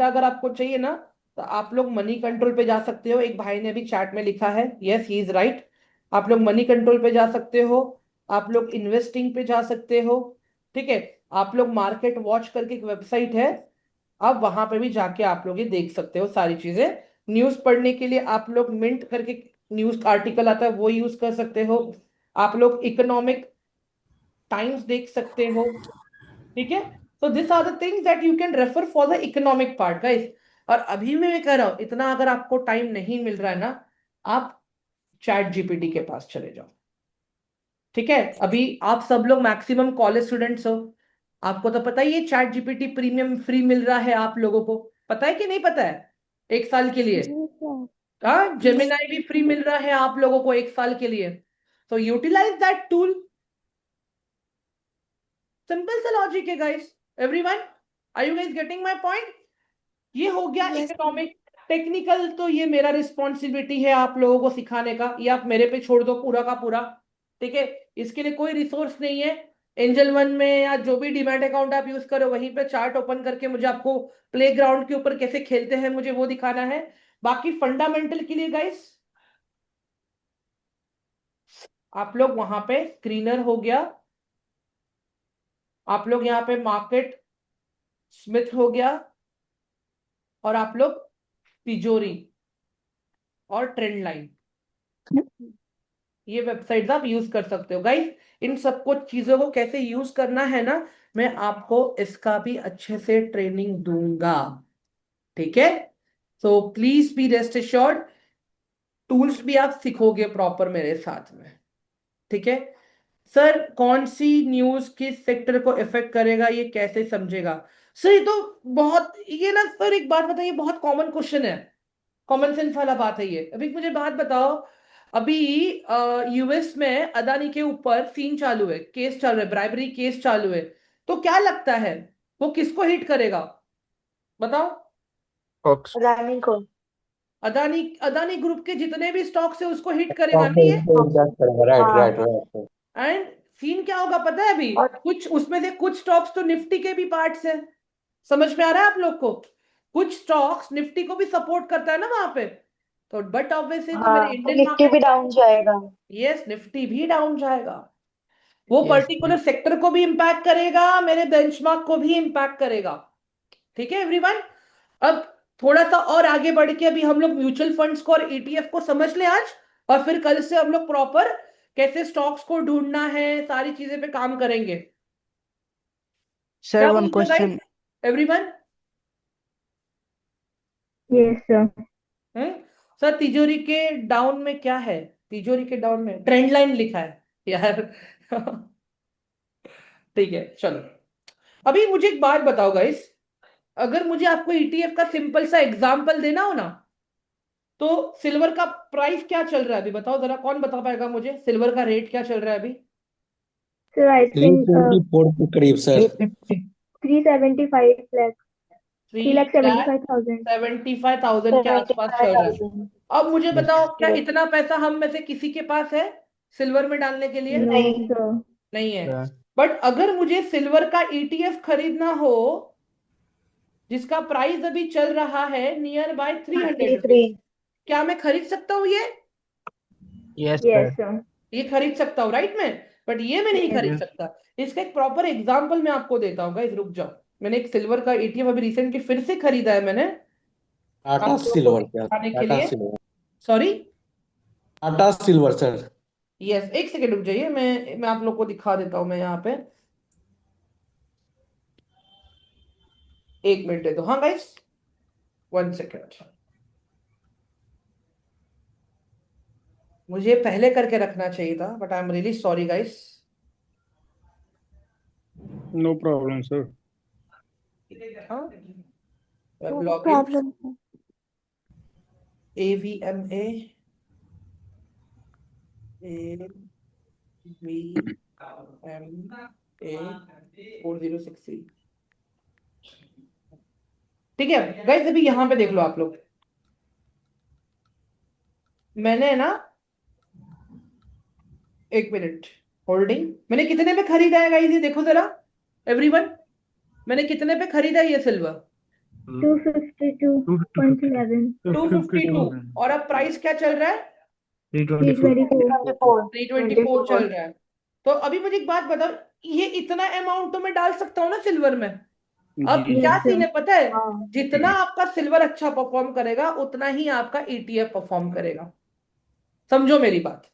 अगर आपको चाहिए ना, तो आप लोग मनी कंट्रोल पे जा सकते हो। एक भाई ने अभी चैट में लिखा है, यस ही इज राइट। आप लोग मनी कंट्रोल पे जा सकते हो, आप लोग इन्वेस्टिंग पे जा सकते हो, ठीक है? आप लोग मार्केट वॉच करके एक वेबसाइट है, आप वहां पे भी जाके आप लोग ये देख सकते हो सारी चीजें। न्यूज पढ़ने के लिए आप लोग मिंट करके न्यूज आर्टिकल आता है वो यूज कर सकते हो। आप लोग इकोनॉमिक टाइम्स देख सकते हो, ठीक है? तो this are the things that you can refer for the economic part guys. और अभी मैं कह रहा हूं, इतना अगर आपको टाइम नहीं मिल रहा है ना, आप चैट जीपीटी के पास चले जाओ, ठीक है? अभी आप सब लोग मैक्सिमम कॉलेज स्टूडेंट्स हो, आपको तो पता ही है चैट जीपीटी प्रीमियम फ्री मिल रहा है आप लोगों को, पता है कि नहीं पता है? 1 साल के लिए। हाँ, जेमिनाई भी फ्री मिल रहा है आप लोगों को 1 साल के लिए। तो यूटिलाइज दैट टूल। सिंपल सा लॉजिक है guys. Everyone, are you guys getting my point? ये हो गया इकोनॉमिक। टेक्निकल तो ये मेरा रिस्पॉन्सिबिलिटी है आप लोगों को सिखाने का, ये आप मेरे पे छोड़ दो पूरा का पूरा, ठीक है? इसके लिए कोई रिसोर्स नहीं है। एंजल वन में या जो भी डीमैट अकाउंट आप यूज करो वहीं पे चार्ट ओपन करके मुझे आपको प्लेग्राउंड के ऊपर कैसे खेलते हैं मुझे वो दिखाना है। बाकी फंडामेंटल के लिए गाइस आप लोग वहां पे स्क्रीनर हो गया, आप लोग यहाँ पे मार्केट स्मिथ हो गया, और आप लोग तिजोरी और ट्रेंड लाइन, ये वेबसाइट्स आप यूज कर सकते हो गाइस। इन सबको चीजों को कैसे यूज करना है ना, मैं आपको इसका भी अच्छे से ट्रेनिंग दूंगा, ठीक है? So please be rest assured, tools भी आप सीखोगे प्रॉपर मेरे साथ में। ठीक है सर, कौन सी न्यूज किस सेक्टर को इफेक्ट करेगा, ये कैसे समझेगा सर? ये तो बहुत, ये ना सर एक बात बताइए, बहुत कॉमन क्वेश्चन है, कॉमन सेंस वाला बात है ये। अभी मुझे बात बताओ, अभी यूएस में अदानी के ऊपर सीन चालू है, केस चालू है, ब्राइबरी केस चालू है, तो क्या लगता है वो किसको हिट करेगा? बताओ।
फॉक्स।
अदानी को।
अदानी, अदानी ग्रुप के जितने भी स्टॉक्स है उसको हिट करेगा नहीं ये?
राइट
हाँ।
Right right.
एंड सीन क्या होगा पता है? अभी
और
कुछ उसमें से कुछ स्टॉक्स तो निफ्टी के भी पार्ट्स है, समझ में आ रहा है आप लोग को? कुछ स्टॉक्स निफ्टी को भी सपोर्ट करता है ना वहां पे, तो बट ऑब्वियसली तो मेरे
हाँ, तो
इंडियन
निफ्टी भी
मार्केट,
डाउन जाएगा।
यस निफ्टी भी डाउन जाएगा। वो
Yes.
पर्टिकुलर सेक्टर को भी इंपैक्ट करेगा, मेरे बेंचमार्क को भी इंपैक्ट करेगा। ठीक है एवरीवन। अब थोड़ा सा और आगे बढ़ के अभी हम लोग म्यूचुअल फंड्स को और ईटीएफ को समझ लें आज, और फिर कल से हम लोग प्रॉपर कैसे स्टॉक्स को ढूंढना है, सारी चीजें पे काम करेंगे।
सर
क्या
वन
बोलते हो
question.
Guys everyone?
Yes sir.
Sir तिजोरी के डाउन में क्या है? तिजोरी के डाउन में ट्रेंड लाइन लिखा है यार। ठीक है चलो, अभी मुझे एक बात बताओ गाइस, अगर मुझे आपको ईटीएफ का सिंपल सा एग्जांपल देना हो ना, तो सिल्वर का प्राइस क्या चल रहा है अभी बताओ जरा, कौन बता पाएगा मुझे सिल्वर का रेट क्या चल रहा है अभी?
सर आई थिंक
324 के करीब सर।
375 लाख, 3,75,000।
3,75,000 के आसपास चल रहा है।
75,000।
अब मुझे बताओ, क्या इतना पैसा हम में से किसी के पास है सिल्वर में डालने के लिए?
नो
नहीं।
सर।
नहीं है। बट अगर मुझे सिल्वर का ईटीएफ खरीदना हो जिसका प्राइस अभी चल रहा है नियर बाय 300 रुपीज, क्या मैं खरीद सकता हूँ ये?
Yes
yes sir.
ये खरीद सकता हूँ राइट में, बट ये मैं नहीं खरीद सकता। इसका एक प्रॉपर एग्जांपल मैं आपको देता हूँ गाइस, रुक जाओ। मैंने एक सिल्वर का ईटीएफ अभी रिसेंटली फिर से खरीदा है मैंने,
टाटा
आप लोगों को
सिल्वर क्या?
दिखाने के
टाटा
लिए।
Silver.
Sorry,
Tata silver sir.
Yes एक सेकेंड रुक जाइए, मैं आप लोग को दिखा देता हूँ। मैं यहाँ पे एक मिनट दे दो, हाँ गाइस 1 सेकेंड। मुझे पहले करके रखना चाहिए था, but I am really sorry guys.
No problem sir.
हाँ
no
log in
problem.
AVMA AVMA 4063। ठीक है गाइस, अभी यहां पे देख लो आप लोग, मैंने ना, एक मिनट होल्डिंग, मैंने कितने पे खरीदा है गाइस ये देखो जरा एवरीवन, मैंने कितने पे खरीदा है ये सिल्वर?
252.11।
252। और अब प्राइस क्या चल रहा है?
324।
324 चल रहा है। तो अभी मुझे एक बात बताओ, ये इतना अमाउंट तो मैं डाल सकता हूँ ना सिल्वर में? अब
जी
क्या सीन है पता है,
हाँ।
जितना आपका सिल्वर अच्छा परफॉर्म करेगा उतना ही आपका ईटीएफ परफॉर्म करेगा, समझो मेरी बात।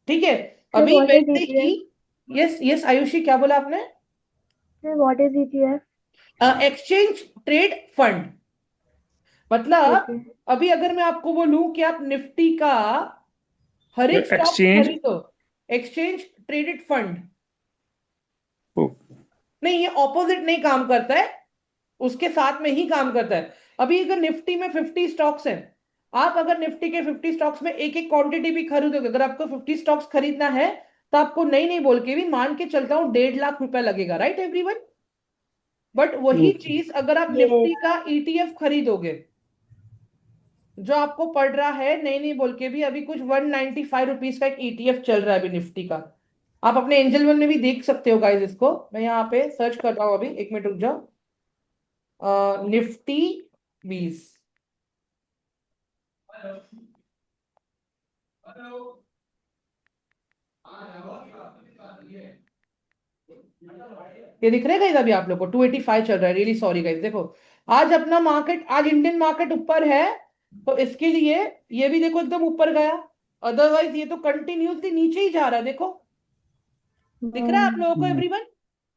ठीक है अभी
what is
वैसे ही, यस यस आयुषी क्या बोला आपने?
Sir what is ETF?
Exchange trade fund, मतलब
ओके।
अभी अगर मैं आपको बोलूं कि आप निफ्टी का हर एक स्टॉक
Exchange-
खरीदो, एक्सचेंज ट्रेडेड फंड,
ओ।
नहीं ये ऑपोजिट नहीं काम करता है, उसके साथ में ही काम करता है। अभी अगर निफ्टी में 50 स्टॉक्स हैं, आप अगर निफ्टी के 50 स्टॉक्स में एक एक क्वांटिटी भी खरीदोगे, अगर आपको 50 स्टॉक्स खरीदना है तो आपको नहीं नहीं बोल के भी मान के चलता हूं 1.5 लाख रुपया लगेगा, राइट एवरीवन? बट वही चीज अगर आप निफ्टी का ईटीएफ खरीदोगे जो आपको पड़ रहा है नहीं नहीं बोल के भी, अभी कुछ 195 रुपीज का एक ईटीएफ चल रहा है अभी निफ्टी का। आप अपने एंजल वन में भी देख सकते हो गाइस, इसको मैं यहाँ पे सर्च कर रहा हूँ अभी, एक मिनट रुक जाओ। निफ्टी 20, ये दिख रहा है गाइस अभी आप लोग को 285 चल रहा है। रियली सॉरी गाइस, देखो आज अपना मार्केट, आज इंडियन मार्केट ऊपर है, तो इसके लिए ये भी देखो एकदम ऊपर गया, अदरवाइज ये तो कंटिन्यूसली नीचे ही जा रहा है। देखो दिख रहा है आप लोगों को एवरीवन?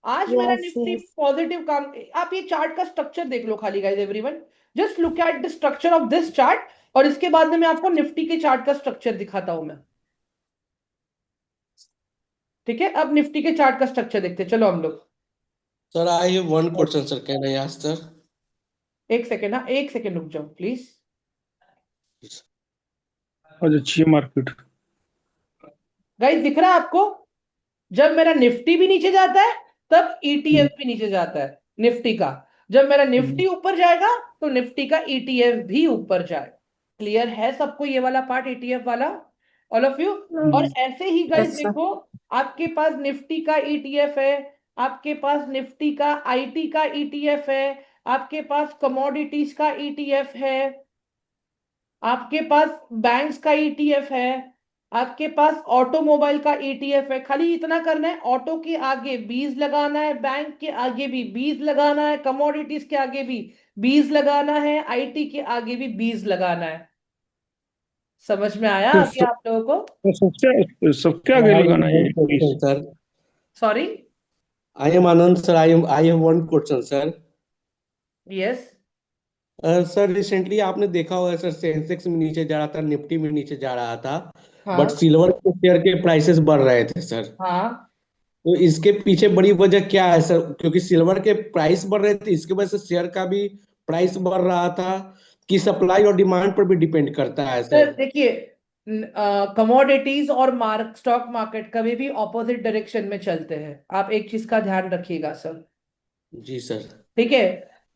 आज मेरा निफ्टी पॉजिटिव काम। आप ये चार्ट का स्ट्रक्चर देख लो खाली guys everyone, just look at the structure of this chart, और इसके बाद में मैं आपको निफ्टी के चार्ट का स्ट्रक्चर दिखाता हूं मैं। ठीक है, अब निफ्टी के चार्ट का स्ट्रक्चर देखते हैं, चलो हम लोग।
Sir, I have one question, sir. Can I ask, sir?
एक सेकेंड, हाँ एक सेकेंड रुक जाओ प्लीज।
आज अच्छी है मार्केट।
गाइस दिख रहा है आपको, जब मेरा निफ्टी भी नीचे जाता है तब ईटीएफ भी नीचे जाता है निफ्टी का। जब मेरा निफ्टी ऊपर जाएगा तो निफ्टी का ईटीएफ भी ऊपर जाए। क्लियर है सबको ये वाला पार्ट, ईटीएफ वाला, ऑल ऑफ यू? और ऐसे ही गाइस
Yes, sir.
देखो, आपके पास निफ्टी का ईटीएफ है, आपके पास निफ्टी का आईटी का ईटीएफ है, आपके पास कमोडिटीज का ईटीएफ है, आपके पास बैंक्स का ईटीएफ है, आपके पास ऑटोमोबाइल का ईटीएफ है। खाली इतना करना है, ऑटो के आगे 20 लगाना है, बैंक के आगे भी 20 लगाना है, कमोडिटीज के आगे भी 20 लगाना है, आईटी के आगे भी 20 लगाना है। समझ में आया अभी आप लोगों को?
तो सबसे आगे
I have
लगाना है
one question, sir.
Sorry,
I am Anand, sir. I have one question, sir.
Yes.
Sir recently आपने देखा होगा सर, सेंसेक्स में नीचे जा रहा था, निफ्टी में नीचे जा रहा था,
हाँ
बट सिल्वर के शेयर के प्राइसेस बढ़ रहे थे सर।
हाँ,
तो इसके पीछे बड़ी वजह क्या है सर? क्योंकि सिल्वर के प्राइस बढ़ रहे थे, इसके वजह से शेयर का भी प्राइस बढ़ रहा था, कि सप्लाई और डिमांड पर भी डिपेंड करता है
सर
सर?
देखिए, कमोडिटीज और स्टॉक मार्केट कभी भी ऑपोजिट डायरेक्शन में चलते हैं, आप एक चीज का ध्यान रखिएगा सर।
जी सर।
ठीक है,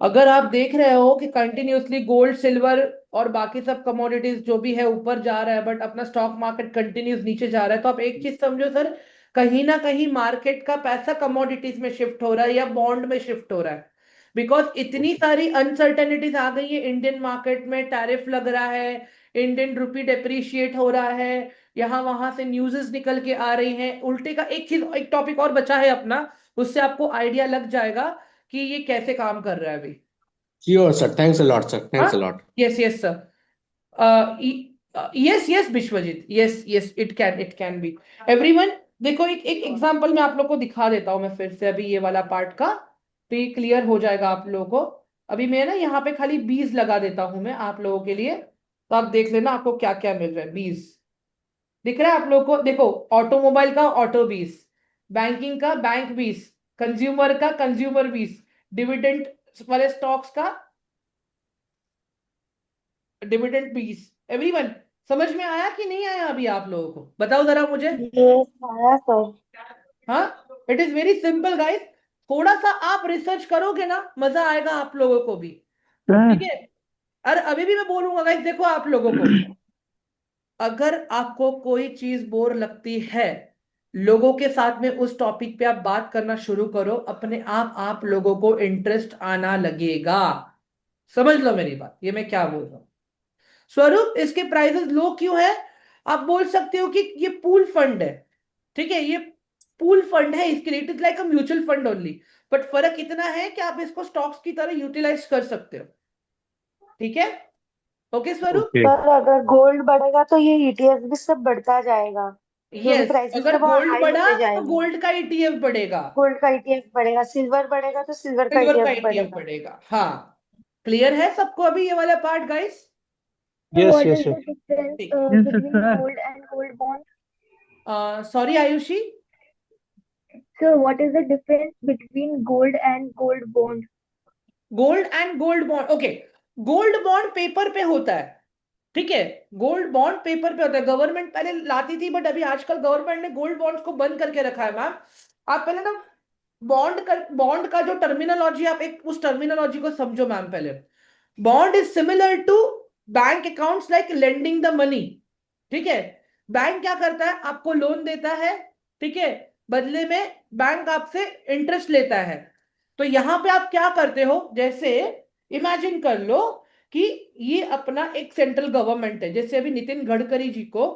अगर आप देख रहे हो कि कंटिन्यूअसली गोल्ड सिल्वर और बाकी सब कमोडिटीज जो भी है ऊपर जा रहा है, बट अपना स्टॉक मार्केट कंटिन्यूस नीचे जा रहा है, तो आप एक चीज समझो सर, कहीं ना कहीं मार्केट का पैसा कमोडिटीज में शिफ्ट हो रहा है या बॉन्ड में शिफ्ट हो रहा है। बिकॉज इतनी सारी अनसर्टेनिटीज आ गई है इंडियन मार्केट में, टैरिफ लग रहा है, इंडियन रुपी डेप्रिशिएट हो रहा है, यहाँ वहां से न्यूज़ेस निकल के आ रही हैं उल्टे का। एक चीज, एक टॉपिक और बचा है अपना, उससे आपको आइडिया लग जाएगा कि ये कैसे काम कर रहा है अभी।
Sure sir, thanks a lot sir, thanks a lot.
Yes yes sir, yes yes Vishwajit, yes yes, it can be everyone. देखो एक एक एग्जांपल मैं आप लोग को दिखा देता हूं मैं फिर से, अभी ये वाला पार्ट का, तो ये क्लियर हो जाएगा आप लोगों को। अभी मैं ना यहाँ पे खाली 20 लगा देता हूं मैं आप लोगों के लिए, तो आप देख लेना आपको क्या क्या मिल रहा है। 20 दिख रहा है आप लोगों को? देखो, ऑटोमोबाइल का ऑटो 20, बैंकिंग का बैंक 20, कंज्यूमर का कंज्यूमर 20, डिविडेंड वाले स्टॉक्स का डिविडेंड 20। एवरीवन समझ में आया कि नहीं आया अभी आप लोगों को? बताओ जरा मुझे।
आया सर।
हाँ, it is very simple guys, थोड़ा सा आप रिसर्च करोगे ना, मजा आएगा आप लोगों को भी। ठीक है, और अभी भी मैं बोलूंगा गाइस, देखो आप लोगों को, अगर आपको कोई चीज बोर लगती है, लोगों के साथ में उस टॉपिक पे आप बात करना शुरू करो, अपने आप लोगों को इंटरेस्ट आना लगेगा। समझ लो मेरी बात, ये मैं क्या बोल रहा हूं। स्वरूप, इसके प्राइसेस लो क्यों है? आप बोल सकते हो कि ये पूल फंड है, ठीक है, ये पूल फंड है, इसके लिए it is like a mutual fund only, but फर्क इतना है कि आप इसको स्टॉक्स की तरह यूटिलाइज कर सकते हो। ठीक है, ओके स्वरूप?
ओके।
सर अगर गोल्ड बढ़ेगा तो ये ईटीएफ भी सब बढ़ता जाएगा, क्योंकि
यस,
प्राइसेस
अगर
तो बहुत
गोल्ड
हाई
बढ़ा
होते
तो
जाएंगे।
गोल्ड का ईटीएफ बढ़ेगा,
गोल्ड का ईटीएफ बढ़ेगा, सिल्वर बढ़ेगा तो सिल्वर का
सिल्वर का
ईटीएफ
ईटीएफ
बढ़ेगा।
बढ़ेगा। हाँ, क्लियर है सबको अभी ये वाला part guys?
So
yes
what
yes
is the
yes.
difference
ठीक,
between
sir.
gold and gold bond?
Sorry Ayushi,
So what is the difference between gold and gold bond?
Gold and gold bond, okay, gold bond paper पे होता है, ठीक है, gold bond paper पे होता है। Government पहले लाती थी, बट अभी आजकल गवर्नमेंट ने गोल्ड बॉन्ड्स को बंद करके रखा है मैम। आप पहले ना बॉन्ड का जो टर्मिनोलॉजी, आप एक उस टर्मिनोलॉजी को समझो मैम पहले। Bond is similar to bank accounts, like lending the money. ठीक है, बैंक क्या करता है, आपको लोन देता है, ठीक है, बदले में बैंक आपसे इंटरेस्ट लेता है। तो यहां पे आप क्या करते हो, जैसे इमेजिन कर लो कि ये अपना एक सेंट्रल गवर्नमेंट है, जैसे अभी नितिन गडकरी जी को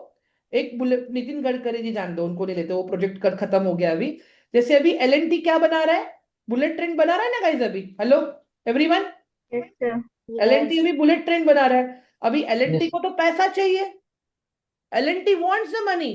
एक बुलेट, नितिन गडकरी जी जान दो, उनको नहीं लेते, वो प्रोजेक्ट कर खत्म हो गया अभी। जैसे अभी एलएनटी क्या बना रहा है, बुलेट ट्रेन बना रहा है ना गाइस अभी, hello everyone,
Yes, sir.
LNT अभी बुलेट ट्रेन बना रहा है। अभी एलएनटी
Yes.
को तो पैसा चाहिए, LNT wants the money,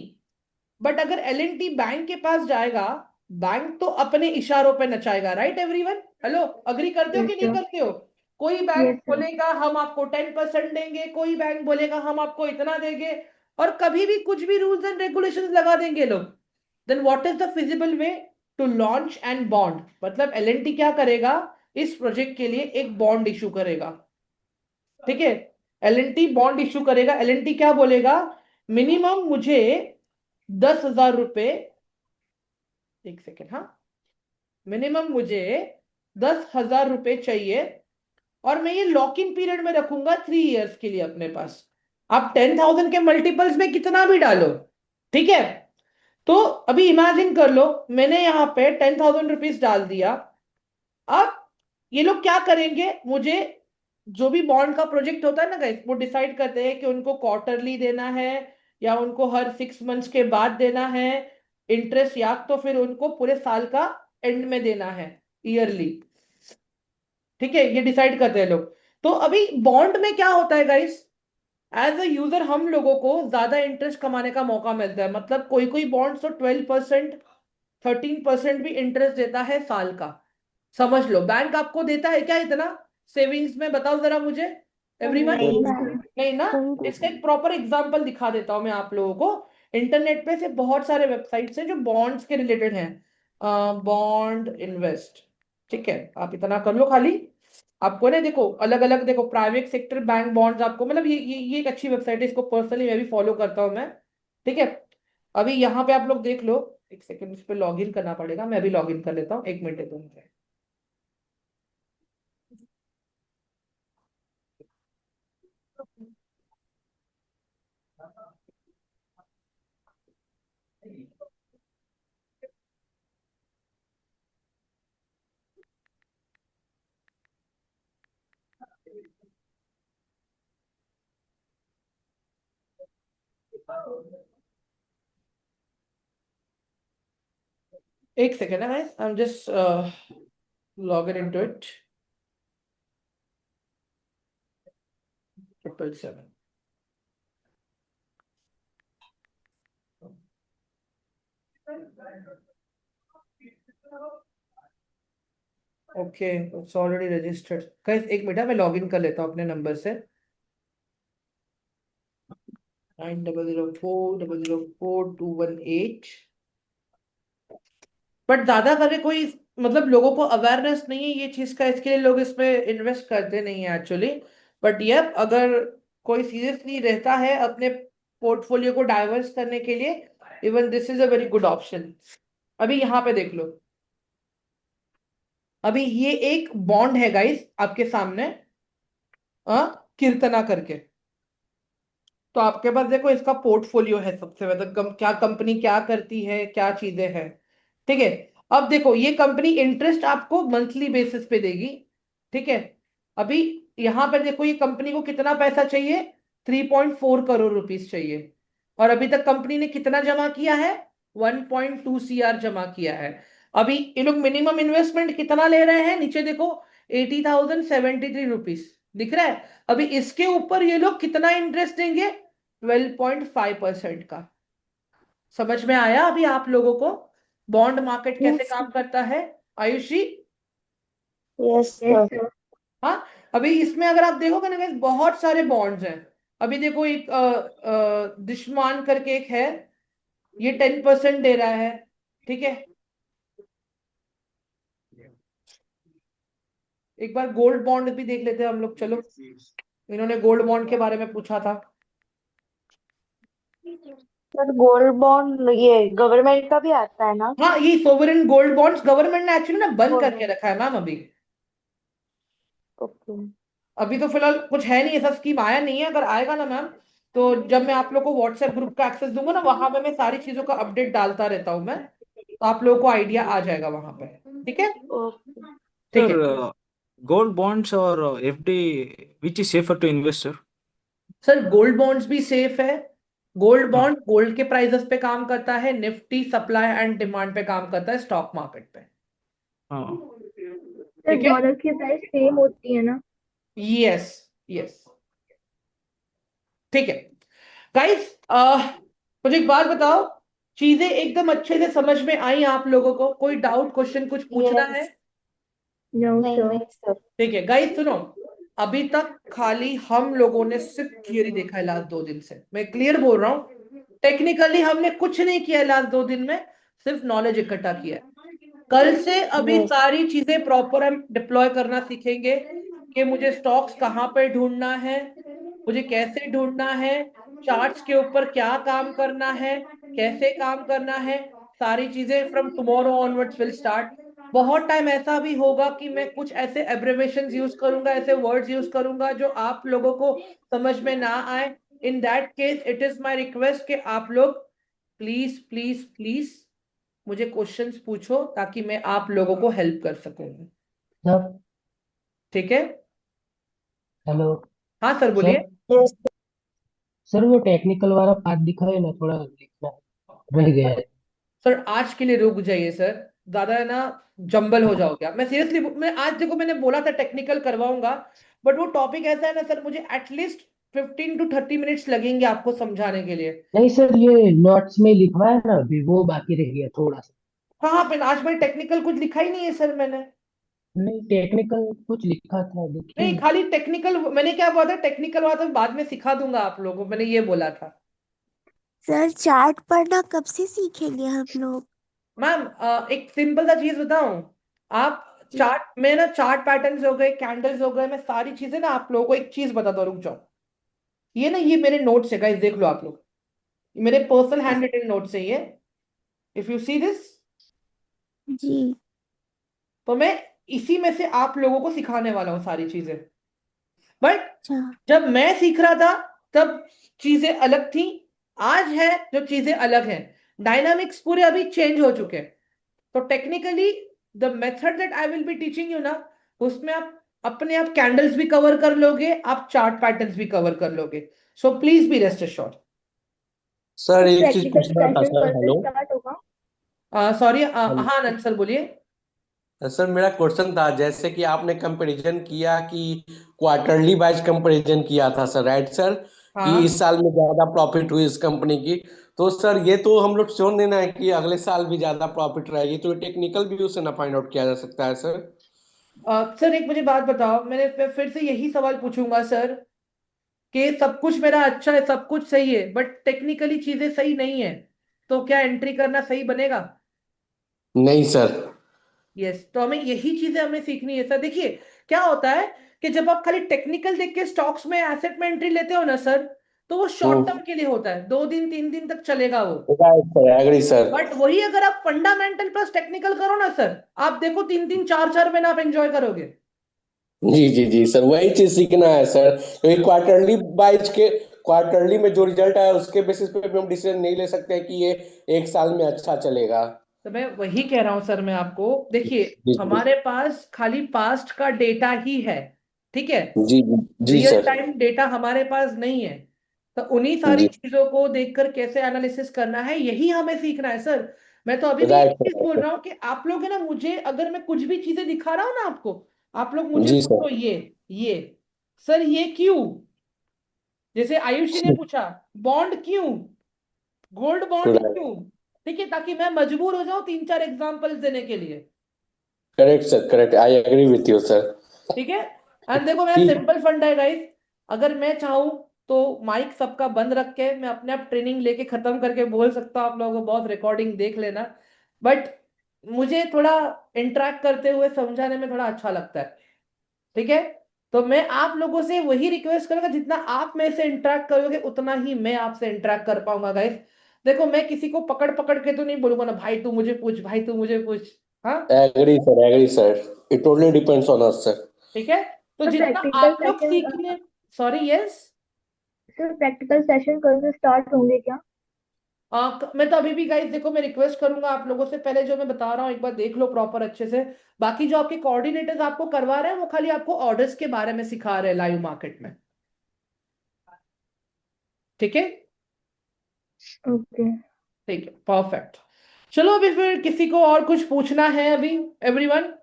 but अगर एलएनटी बैंक के पास जाएगा, बैंक तो अपने इशारों पे नचाएगा, राइट एवरीवन? हेलो, अग्री करते हो कि
Yes,
नहीं
sir.
करते हो? कोई बैंक
Yes, sir.
बोलेगा हम आपको 10% देंगे, कोई बैंक बोलेगा हम आपको इतना देंगे, और कभी भी कुछ भी रूल्स एंड रेगुलेशंस लगा देंगे लोग। Then what is the feasible way to launch and bond, मतलब एलएनटी क्या करेगा, इस प्रोजेक्ट के लिए एक बॉन्ड इशू करेगा। ठीक है, एलएनटी बॉन्ड इशू करेगा। एलएनटी क्या बोलेगा, मिनिमम मुझे 10,000 रुपए, एक सेकेंड, हाँ, मिनिमम मुझे 10,000 रुपए चाहिए और मैं ये लॉक इन पीरियड में रखूंगा 3 इयर्स के लिए अपने पास। आप 10,000 के मल्टीपल्स में कितना भी डालो, ठीक है। तो अभी इमेजिन कर लो, मैंने यहाँ पे 10,000 रुपीज डाल दिया। अब ये लोग क्या करेंगे, मुझे जो भी बॉन्ड का प्रोजेक्ट होता है ना गाइस, वो डिसाइड करते हैं कि उनको क्वार्टरली देना है या उनको हर 6 मंथ्स के बाद देना है इंटरेस्ट, या तो फिर उनको पूरे साल का एंड में देना है, ईयरली। ठीक है, ये डिसाइड करते हैं लोग। तो अभी बॉन्ड में क्या होता है गाइस, एज अ यूजर हम लोगों को ज्यादा इंटरेस्ट कमाने का मौका मिलता है। मतलब कोई कोई बॉन्ड तो 12%, 13% भी इंटरेस्ट देता है साल का। समझ लो, बैंक आपको देता है क्या इतना सेविंग्स में, बताओ जरा मुझे एवरीवन।
नहीं
नहीं ना। इसका एक प्रॉपर एग्जांपल दिखा देता हूं मैं आप लोगों को। इंटरनेट पे से बहुत सारे वेबसाइट्स हैं जो बॉन्ड्स के रिलेटेड हैं, बॉन्ड इन्वेस्ट। ठीक है, आप इतना कर लो खाली। आपको ना देखो अलग अलग, देखो प्राइवेट सेक्टर बैंक बॉन्ड्स आपको, मतलब ये एक अच्छी वेबसाइट है, इसको पर्सनली मैं भी फॉलो करता हूं मैं। ठीक है, अभी यहाँ पे आप लोग देख लो, एक सेकंड, इस पे लॉग इन करना पड़ेगा, मैं भी लॉग इन कर लेता हूँ, 1 मिनट दे दो मुझे। एक सेकेंड है, I am just log in into it. 777। Okay, it's already registered. Guys 1 minute, मैं लॉग इन कर लेता हूँ अपने नंबर से। 9004004218। बट ज्यादा करके कोई, मतलब लोगों को अवेयरनेस नहीं है ये चीज का, इसके लिए लोग इसमें इन्वेस्ट करते नहीं है एक्चुअली। बट ये अगर कोई सीरियसली रहता है अपने पोर्टफोलियो को डाइवर्स करने के लिए, even this is a very good option. अभी यहाँ पे देख लो, अभी ये एक बॉन्ड है गाइस आपके सामने, कीर्तना करके। तो आपके पास देखो इसका पोर्टफोलियो है सबसे, मतलब क्या कंपनी क्या करती है, क्या चीजें हैं। ठीक है, अब देखो ये कंपनी इंटरेस्ट आपको मंथली बेसिस पे देगी। ठीक है, अभी यहां पर देखो ये कंपनी को कितना पैसा चाहिए, 3.4 करोड़ रुपीस चाहिए। और अभी तक कंपनी ने कितना जमा किया है, 1.2 CR जमा किया है। अभी ये लोग मिनिमम इन्वेस्टमेंट कितना ले रहे हैं, नीचे देखो 80,073 रुपीस दिख रहा है। अभी इसके ऊपर ये लोग कितना इंटरेस्ट देंगे, 12.5% का। समझ में आया अभी आप लोगों को बॉन्ड मार्केट कैसे
Yes,
काम करता है, आयुषी?
yes, sir.
हाँ, अभी इसमें अगर आप देखोगे ना guys, बहुत सारे बॉन्ड्स हैं। अभी देखो एक दिशमान करके एक है, ये 10% दे रहा है। ठीक है, एक बार गोल्ड बॉन्ड भी देख लेते हैं हम लोग, चलो। इन्होंने गोल्ड बॉन्ड के बारे में पूछा था।
सर गोल्ड बॉन्ड ये गवर्नमेंट का भी आता है ना?
हाँ, ये सोवरेन गोल्ड बॉन्ड्स गवर्नमेंट ने एक्चुअली ना बंद करके
गवर्नमेंट।
रखा है मैम अभी।
ओके।
अभी तो फिलहाल कुछ है नहीं, ऐसा स्कीम आया नहीं है। अगर आएगा ना मैम, तो जब मैं आप लोग को व्हाट्सएप ग्रुप का एक्सेस दूंगा ना, वहां पे मैं सारी चीजों का अपडेट डालता रहता हूँ मैं, तो आप लोगों को आइडिया आ जाएगा वहां पे। ठीक है,
ओके।
ठीक
Sir,
है।
gold bonds or FD, which is safer to invest, sir?
Sir gold bonds भी सेफ है। गोल्ड
हाँ,
बॉन्ड गोल्ड के प्राइसेस पे काम करता है, निफ्टी सप्लाई एंड डिमांड पे काम करता है, स्टॉक मार्केट पे।
हाँ,
सर
ठीक है,
डॉलर की प्राइस सेम होती है ना?
Yes, yes. ठीक है गाइस, मुझे एक बात बताओ, चीजें एकदम अच्छे से समझ में आई आप लोगों को? कोई डाउट, क्वेश्चन कुछ पूछना है?
Yes.
नो
नहीं
सर।
नहीं सर।
ठीक है गाइस, सुनो, अभी तक खाली हम लोगों ने सिर्फ थियरी देखा है लास्ट 2 दिन से, मैं क्लियर बोल रहा हूं। टेक्निकली हमने कुछ नहीं किया लास्ट 2 दिन में, सिर्फ नॉलेज इकट्ठा किया है। कल से अभी सारी चीजें प्रॉपर हम डिप्लॉय करना सीखेंगे कि मुझे स्टॉक्स कहाँ पे ढूंढना है, मुझे कैसे ढूंढना है, चार्ट्स के ऊपर क्या काम करना है, कैसे काम करना है, सारी चीजें from tomorrow onwards will start. बहुत टाइम ऐसा भी होगा कि मैं कुछ ऐसे एब्रिविएशंस यूज करूंगा, ऐसे वर्ड्स यूज करूंगा जो आप लोगों को समझ में ना आए। In that case it is my request कि आप लोग प्लीज प्लीज प्लीज मुझे क्वेश्चंस पूछो ताकि मैं आप लोगों को हेल्प कर सकूं।
सर
ठीक है?
हेलो
हाँ सर,
सर
बोलिए।
सर वो टेक्निकल वाला पार्ट दिखा है ना, थोड़ा लिखना रह गया है।
सर आज के लिए रुक जाइए सर, ज्यादा है ना जंबल हो जाओगे आप। मैं सीरियसली, मैं आज देखो मैंने बोला था टेक्निकल करवाऊंगा, बट वो टॉपिक ऐसा है ना सर, मुझे एटलीस्ट 15 to 30 मिनट्स लगेंगे आपको समझाने के लिए।
नहीं सर, ये नोट्स में लिखवा है ना, अभी वो बाकी रह गया थोड़ा सा।
कहाँ पे? आज भाई टेक्निकल कुछ लिखा ही नहीं है सर मैंने।
नहीं, टेक्निकल कुछ लिखा था, देखिए
नहीं,
ना।
खाली टेक्निकल। मैंने क्या बोला था, टेक्निकल हुआ तो बाद में सिखा दूंगा आप लोगों को, मैंने ये बोला था।
सर चार्ट पढ़ना कब से सीखेंगे हम लोग?
मैम एक सिंपल सा चीज बताऊं, आप चार्ट में ना, चार्ट पैटर्न्स हो गए, कैंडल्स हो गए, मैं सारी चीजें ना आप लोगों को एक चीज बताता हूँ, रुक जाओ। ये ना, ये मेरे नोट्स है गाइस, देख लो आप लोग, मेरे पर्सनल हैंड रिटन नोट्स है ये। इफ यू सी दिस,
जी।
तो मैं इसी में से आप लोगों को सिखाने वाला हूँ सारी चीजें। बट
अच्छा।
जब मैं सीख रहा था तब चीजें अलग थी, आज है जो चीजें अलग हैं, डायनामिक्स पूरे अभी चेंज हो चुके हैं। तो technically the method that I will be teaching you ना, उसमें आप अपने आप कैंडल्स भी कवर कर लोगे, आप चार्ट पैटर्न्स भी कवर कर लोगे। So please be rest assured.
Sir
तो
एक चीज
प्रैक्टिकल
पूछना था
सेशन
सर।
कल से
हेलो।
स्टार्ट होगा?
सॉरी, हाँ आनंद सर बोलिए।
सर मेरा क्वेश्चन था, जैसे कि आपने कंपैरिजन किया कि क्वार्टरली वाइज कंपैरिजन किया था सर, राइट सर, कि
हाँ
इस साल में ज्यादा प्रॉफिट हुई इस कंपनी की। तो सर ये तो हम लोग छोड़ देना है कि अगले साल भी ज्यादा प्रॉफिट रहेगी, तो टेक्निकल व्यू से ना फाइंड आउट किया जा सकता है सर?
सर एक मुझे बात बताओ, मैंने फिर से यही सवाल पूछूंगा सर, कि सब कुछ मेरा अच्छा है, सब कुछ सही है, बट टेक्निकली चीजें सही नहीं है, तो क्या एंट्री करना सही बनेगा?
नहीं सर।
यस, तो हमें यही चीजें हमें सीखनी है सर। देखिए क्या होता है कि जब आप खाली टेक्निकल देख के स्टॉक्स में, एसेट में एंट्री लेते हो ना सर, तो वो शॉर्ट टर्म के लिए होता है, 2 दिन 3 दिन तक चलेगा वो।
Right sir, agree sir.
But वही अगर आप फंडामेंटल प्लस टेक्निकल करो ना सर, आप देखो 3 3 4 4 महीने आप एंजॉय करोगे।
जी जी जी सर, वही चीज सीखना है सर, क्योंकि क्वार्टरली में जो रिजल्ट आया उसके बेसिस पे भी हम डिसीजन नहीं ले सकते कि ये एक साल में अच्छा चलेगा।
तो मैं वही कह रहा हूं सर, मैं आपको, देखिए
जी जी
हमारे पास खाली पास्ट का डेटा ही है, ठीक है,
जी जी जी
रियल
सर।
टाइम डेटा हमारे पास नहीं है। तो उन्हीं सारी
जी
चीजों को देखकर कैसे एनालिसिस करना है, यही हमें सीखना है सर। मैं तो अभी भी एक
राइट
चीज बोल
सर।
रहा हूँ कि आप लोग है ना, मुझे अगर मैं कुछ भी चीजें दिखा रहा हूँ ना आपको, आप लोग मुझे
जी
पूछो,
सर।
ये सर ये क्यों, जैसे आयुषी ने पूछा बॉन्ड क्यों, गोल्ड बॉन्ड क्यों, ठीक है, ताकि मैं मजबूर हो जाऊं 3 4 एग्जांपल्स देने के लिए।
Correct sir, correct, I agree with you sir.
ठीक है? एंड देखो मैं
ठीक।
सिंपल फंड है गाइस, अगर मैं चाहूं तो माइक सबका बंद रख के मैं अपने आप ट्रेनिंग लेके खत्म करके बोल सकता हूं, आप लोगों को बहुत रिकॉर्डिंग देख लेना, बट मुझे थोड़ा इंटरेक्ट करते हुए समझाने में थोड़ा अच्छा लगता है। ठीक है? तो मैं आप लोगों से वही रिक्वेस्ट करूंगा, जितना आप मेरे से इंटरेक्ट करोगे उतना ही मैं आपसे इंटरेक्ट कर पाऊंगा गाइस। देखो मैं किसी को पकड़ पकड़ के तो नहीं बोलूंगा ना, भाई तू मुझे पूछ, भाई तू मुझे पूछ। हाँ,
agree sir, agree sir, it totally depends on us sir.
ठीक है, तो
तो
जितना
प्रैक्टिकल
आप लोग
सेशन
सीखने, sorry yes,
sir practical session कल से स्टार्ट होंगे क्या?
मैं तो अभी भी गाइस देखो, मैं रिक्वेस्ट करूंगा आप लोगों से, पहले जो मैं बता रहा हूँ एक बार देख लो प्रॉपर अच्छे से। बाकी जो आपके कोऑर्डिनेटर्स आपको करवा रहे हैं वो खाली आपको ऑर्डर्स के बारे में सिखा रहे हैं लाइव मार्केट में। ठीक है?
ओके।
ठीक है, परफेक्ट। चलो अभी फिर किसी को और कुछ पूछना है अभी? Everyone?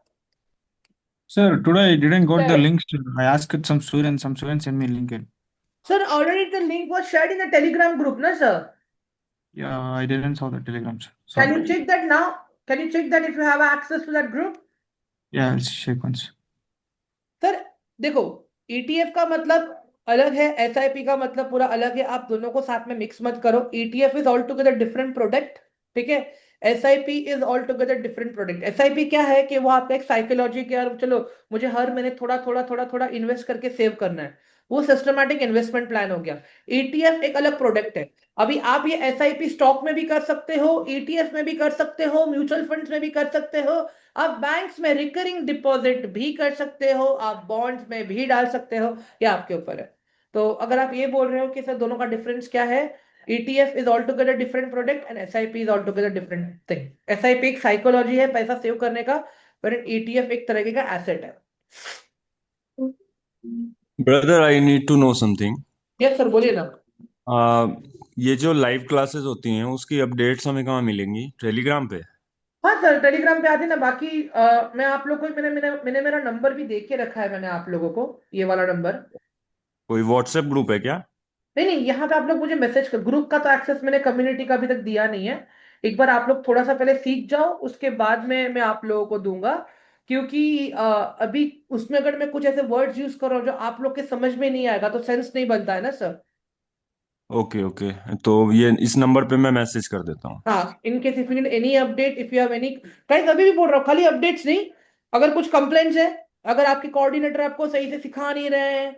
Sir, today I didn't got the links. I asked some students sent me link.
Sir already the link was shared in the Telegram group ना sir?
Yeah, I didn't saw the telegram, sir.
Can
Sorry.
You check that now? Can you check that if you have access to that group?
Yeah, I'll check once.
Sir देखो, ETF का मतलब अलग है, SIP का मतलब पूरा अलग है, आप दोनों को साथ में मिक्स मत करो। ETF is all together different product, ठीक है? SIP is all together different product. SIP क्या है कि वो आपका एक साइकोलॉजी के, यार चलो मुझे हर महीने थोड़ा थोड़ा थोड़ा थोड़ा इन्वेस्ट करके सेव करना है, वो सिस्टमैटिक इन्वेस्टमेंट प्लान हो गया। ETF एक अलग प्रोडक्ट है। अभी आप ये SIP स्टॉक में भी कर सकते हो, ETF में भी कर सकते हो, म्यूचुअल फंड्स में भी कर सकते हो, आप बैंक्स में रिकरिंग डिपॉजिट भी कर सकते हो, आप बॉन्ड्स में भी डाल सकते हो, ये आपके ऊपर है। तो अगर आप ये बोल रहे हो कि सर दोनों का डिफरेंस क्या है, ETF is all together different product and SIP is all together different thing. SIP एक साइकोलॉजी है पैसा सेव करने का, पर ETF एक तरीके का एसेट है।
Brother I need to know something.
Yes sir, बोलिए ना।
ये जो लाइव क्लासेस होती हैं उसकी अपडेट्स हमें कहाँ मिलेंगी? टेलीग्राम पे?
हाँ सर, टेलीग्राम पे आते ना। बाकी मैं आप लोग को, मैंने मेरा नंबर भी दे के रखा है मैंने आप लोगों को, ये वाला नंबर।
कोई व्हाट्सएप ग्रुप है क्या?
नहीं नहीं, यहाँ पे आप लोग मुझे मैसेज कर, ग्रुप का तो एक्सेस मैंने कम्युनिटी का अभी तक दिया नहीं है। एक बार आप लोग थोड़ा सा पहले सीख जाओ, उसके बाद में मैं आप लोगों को दूंगा। क्योंकि अभी उसमें अगर मैं कुछ ऐसे वर्ड्स यूज कर रहा हूँ जो आप लोग के समझ में नहीं आएगा तो सेंस नहीं बनता है ना सर।
ओके ओके, तो ये इस नंबर पे मैं मैसेज कर देता हूँ।
हाँ, in case if you need any update, if you have any, guys अभी भी बोल रहा हूँ, खाली अपडेट्स नहीं, अगर कुछ कंप्लेंट्स है, अगर आपके कोऑर्डिनेटर आपको सही से सिखा नहीं रहे हैं,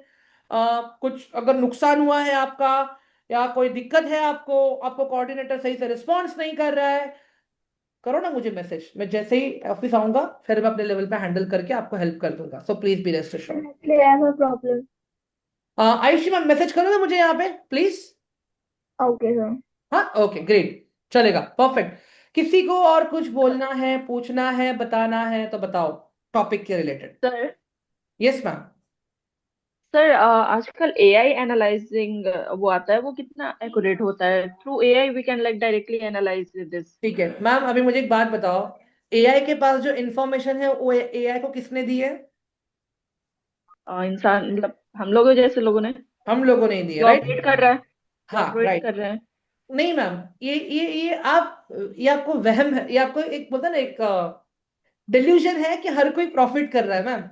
कुछ अगर नुकसान हुआ है आपका, या कोई दिक्कत है आपको, आपको कोऑर्डिनेटर सही से रिस्पॉन्स नहीं कर रहा है, करो ना मुझे मैसेज। मैं जैसे ही ऑफिस आऊंगा फिर मैं अपने लेवल पे हैंडल करके आपको हेल्प कर दूंगा। So please be rest assured.
Actually, I have a problem.
Ayushi ma'am, message करोगे मुझे यहाँ पे प्लीज?
Okay, sir.
हाँ ओके ग्रेट, चलेगा, परफेक्ट। किसी को और कुछ बोलना है, पूछना है, बताना है तो बताओ, टॉपिक के related.
Sir
yes ma'am.
Sir आजकल एआई एनालाइजिंग वो आता है, वो कितना एक्यूरेट होता है? Through AI we can like directly analyse this.
ठीक है मैम, अभी मुझे एक बात बताओ, AI के पास जो इंफॉर्मेशन है वो AI को किसने दी है?
इंसान मतलब हम लोगों जैसे लोगों ने,
हम लोगों ने ही दी है,
जो
राइट?
ऑपरेट कर रहा है, जो
हाँ
ऑपरेट
राइट।
कर रहे हैं।
नहीं मैम, ये आपको वहम है, ये आपको एक बोलता है ना, एक डिल्यूजन है कि हर कोई प्रॉफिट कर रहा है मैम।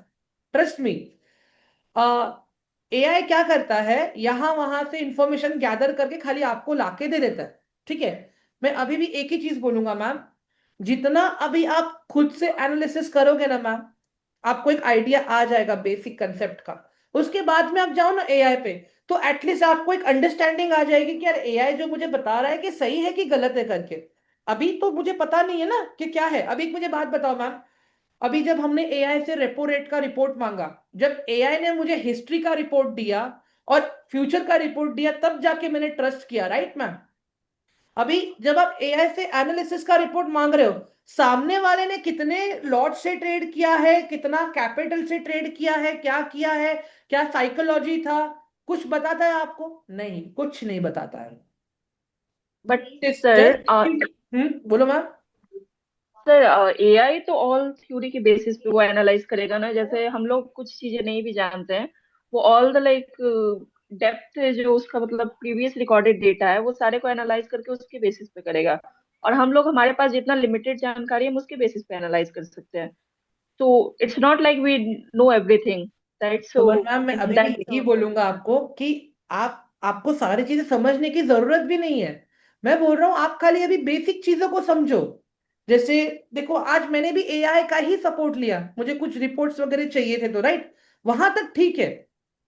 ट्रस्ट मी, AI क्या करता है, यहां वहां से इंफॉर्मेशन गैदर करके खाली आपको लाके दे देता है। ठीक है, मैं अभी भी एक ही चीज बोलूंगा मैम, जितना अभी आप खुद से एनालिसिस करोगे ना मैम, आपको एक आइडिया आ जाएगा बेसिक कंसेप्ट का। उसके बाद में आप जाओ ना AI पे, तो एटलीस्ट आपको एक अंडरस्टैंडिंग आ जाएगी कि यार AI जो मुझे बता रहा है कि सही है कि गलत है करके। अभी तो मुझे पता नहीं है ना कि क्या है। अभी एक मुझे बात बताओ मैम, अभी जब हमने AI से रेपो रेट का रिपोर्ट मांगा, जब AI ने मुझे हिस्ट्री का रिपोर्ट दिया और फ्यूचर का रिपोर्ट दिया, तब जाके मैंने ट्रस्ट किया, राइट मैम? अभी जब आप AI से एनालिसिस का रिपोर्ट मांग रहे हो, सामने वाले ने कितने लॉट से ट्रेड किया है, कितना कैपिटल से ट्रेड किया है, क्या किया है, क्या साइकोलॉजी था, कुछ बताता है आपको? नहीं, कुछ नहीं बताता है।
बट
जस्ट
सर
बोलो मैम।
सर एआई तो ऑल थ्योरी के बेसिस पे वो एनालाइज करेगा ना। जैसे हम लोग कुछ चीजें नहीं भी जानते हैं, वो ऑल द लाइक डेप्थ जो उसका मतलब प्रीवियस रिकॉर्डेड डेटा है वो सारे को एनालाइज करके उसके बेसिस पे करेगा। और हम लोग, हमारे पास जितना लिमिटेड जानकारी है हम उसके बेसिस पे एनालाइज कर सकते हैं। तो it's not like we know everything, right?
तो
सो
मैम मैं
इन
अभी भी
दैट
यही बोलूंगा आपको कि आपको सारी चीजें समझने की जरूरत भी नहीं है। मैं बोल रहा हूँ आप खाली अभी बेसिक चीजों को समझो। जैसे देखो, आज मैंने भी AI का ही सपोर्ट लिया, मुझे कुछ रिपोर्ट्स वगैरह चाहिए थे तो, राइट, वहां तक ठीक है,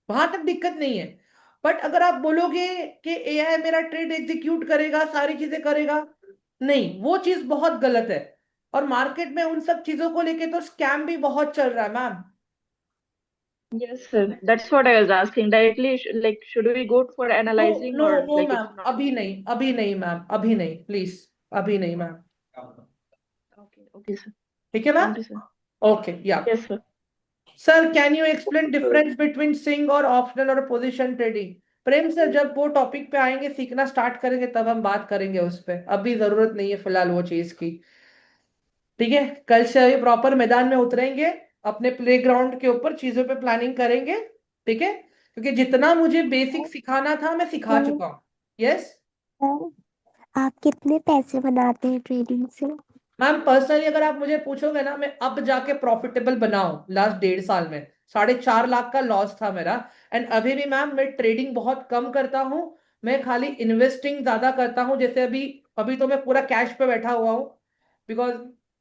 वहां तक दिक्कत नहीं है। बट अगर आप बोलोगे कि AI मेरा ट्रेड एग्जीक्यूट करेगा, सारी चीजें करेगा, नहीं, वो चीज बहुत गलत है। और मार्केट में उन सब चीजों को लेके तो स्कैम भी बहुत चल रहा है ma'am.
yes sir, that's what I was asking directly. Like should we go for
no
analyzing
no
or
no
like
ma'am,
it's not?
अभी नहीं, अभी नहीं मैम, अभी नहीं, प्लीज, अभी नहीं मैम।
Okay, okay sir,
ठीक है ma'am?
thank you sir.
Okay, या
Yes sir.
Sir, can you explain difference between सिंग और ऑप्शनल और पोजीशन ट्रेडिंग? प्रेम सर, जब वो टॉपिक पे आएंगे, सीखना स्टार्ट करेंगे, तब हम बात करेंगे उस पे, अभी जरूरत नहीं है फिलहाल वो चीज की। ठीक है, कल से प्रॉपर मैदान में उतरेंगे, अपने प्लेग्राउंड के ऊपर चीजों पे प्लानिंग करेंगे। ठीक है, क्योंकि जितना मुझे बेसिक सिखाना था मैं सिखा
सर
चुका हूँ। यस
सर, आप कितने पैसे बनाते हैं ट्रेडिंग से?
मैम, पर्सनली अगर आप मुझे पूछोगे ना, मैं अब जाके प्रॉफिटेबल बना हूं लास्ट 1.5 साल में। 4.5 लाख का लॉस था मेरा। एंड अभी भी मैम मैं ट्रेडिंग बहुत कम करता हूँ, मैं खाली इन्वेस्टिंग ज्यादा करता हूँ। जैसे अभी अभी तो मैं पूरा कैश पे बैठा हुआ हूँ, बिकॉज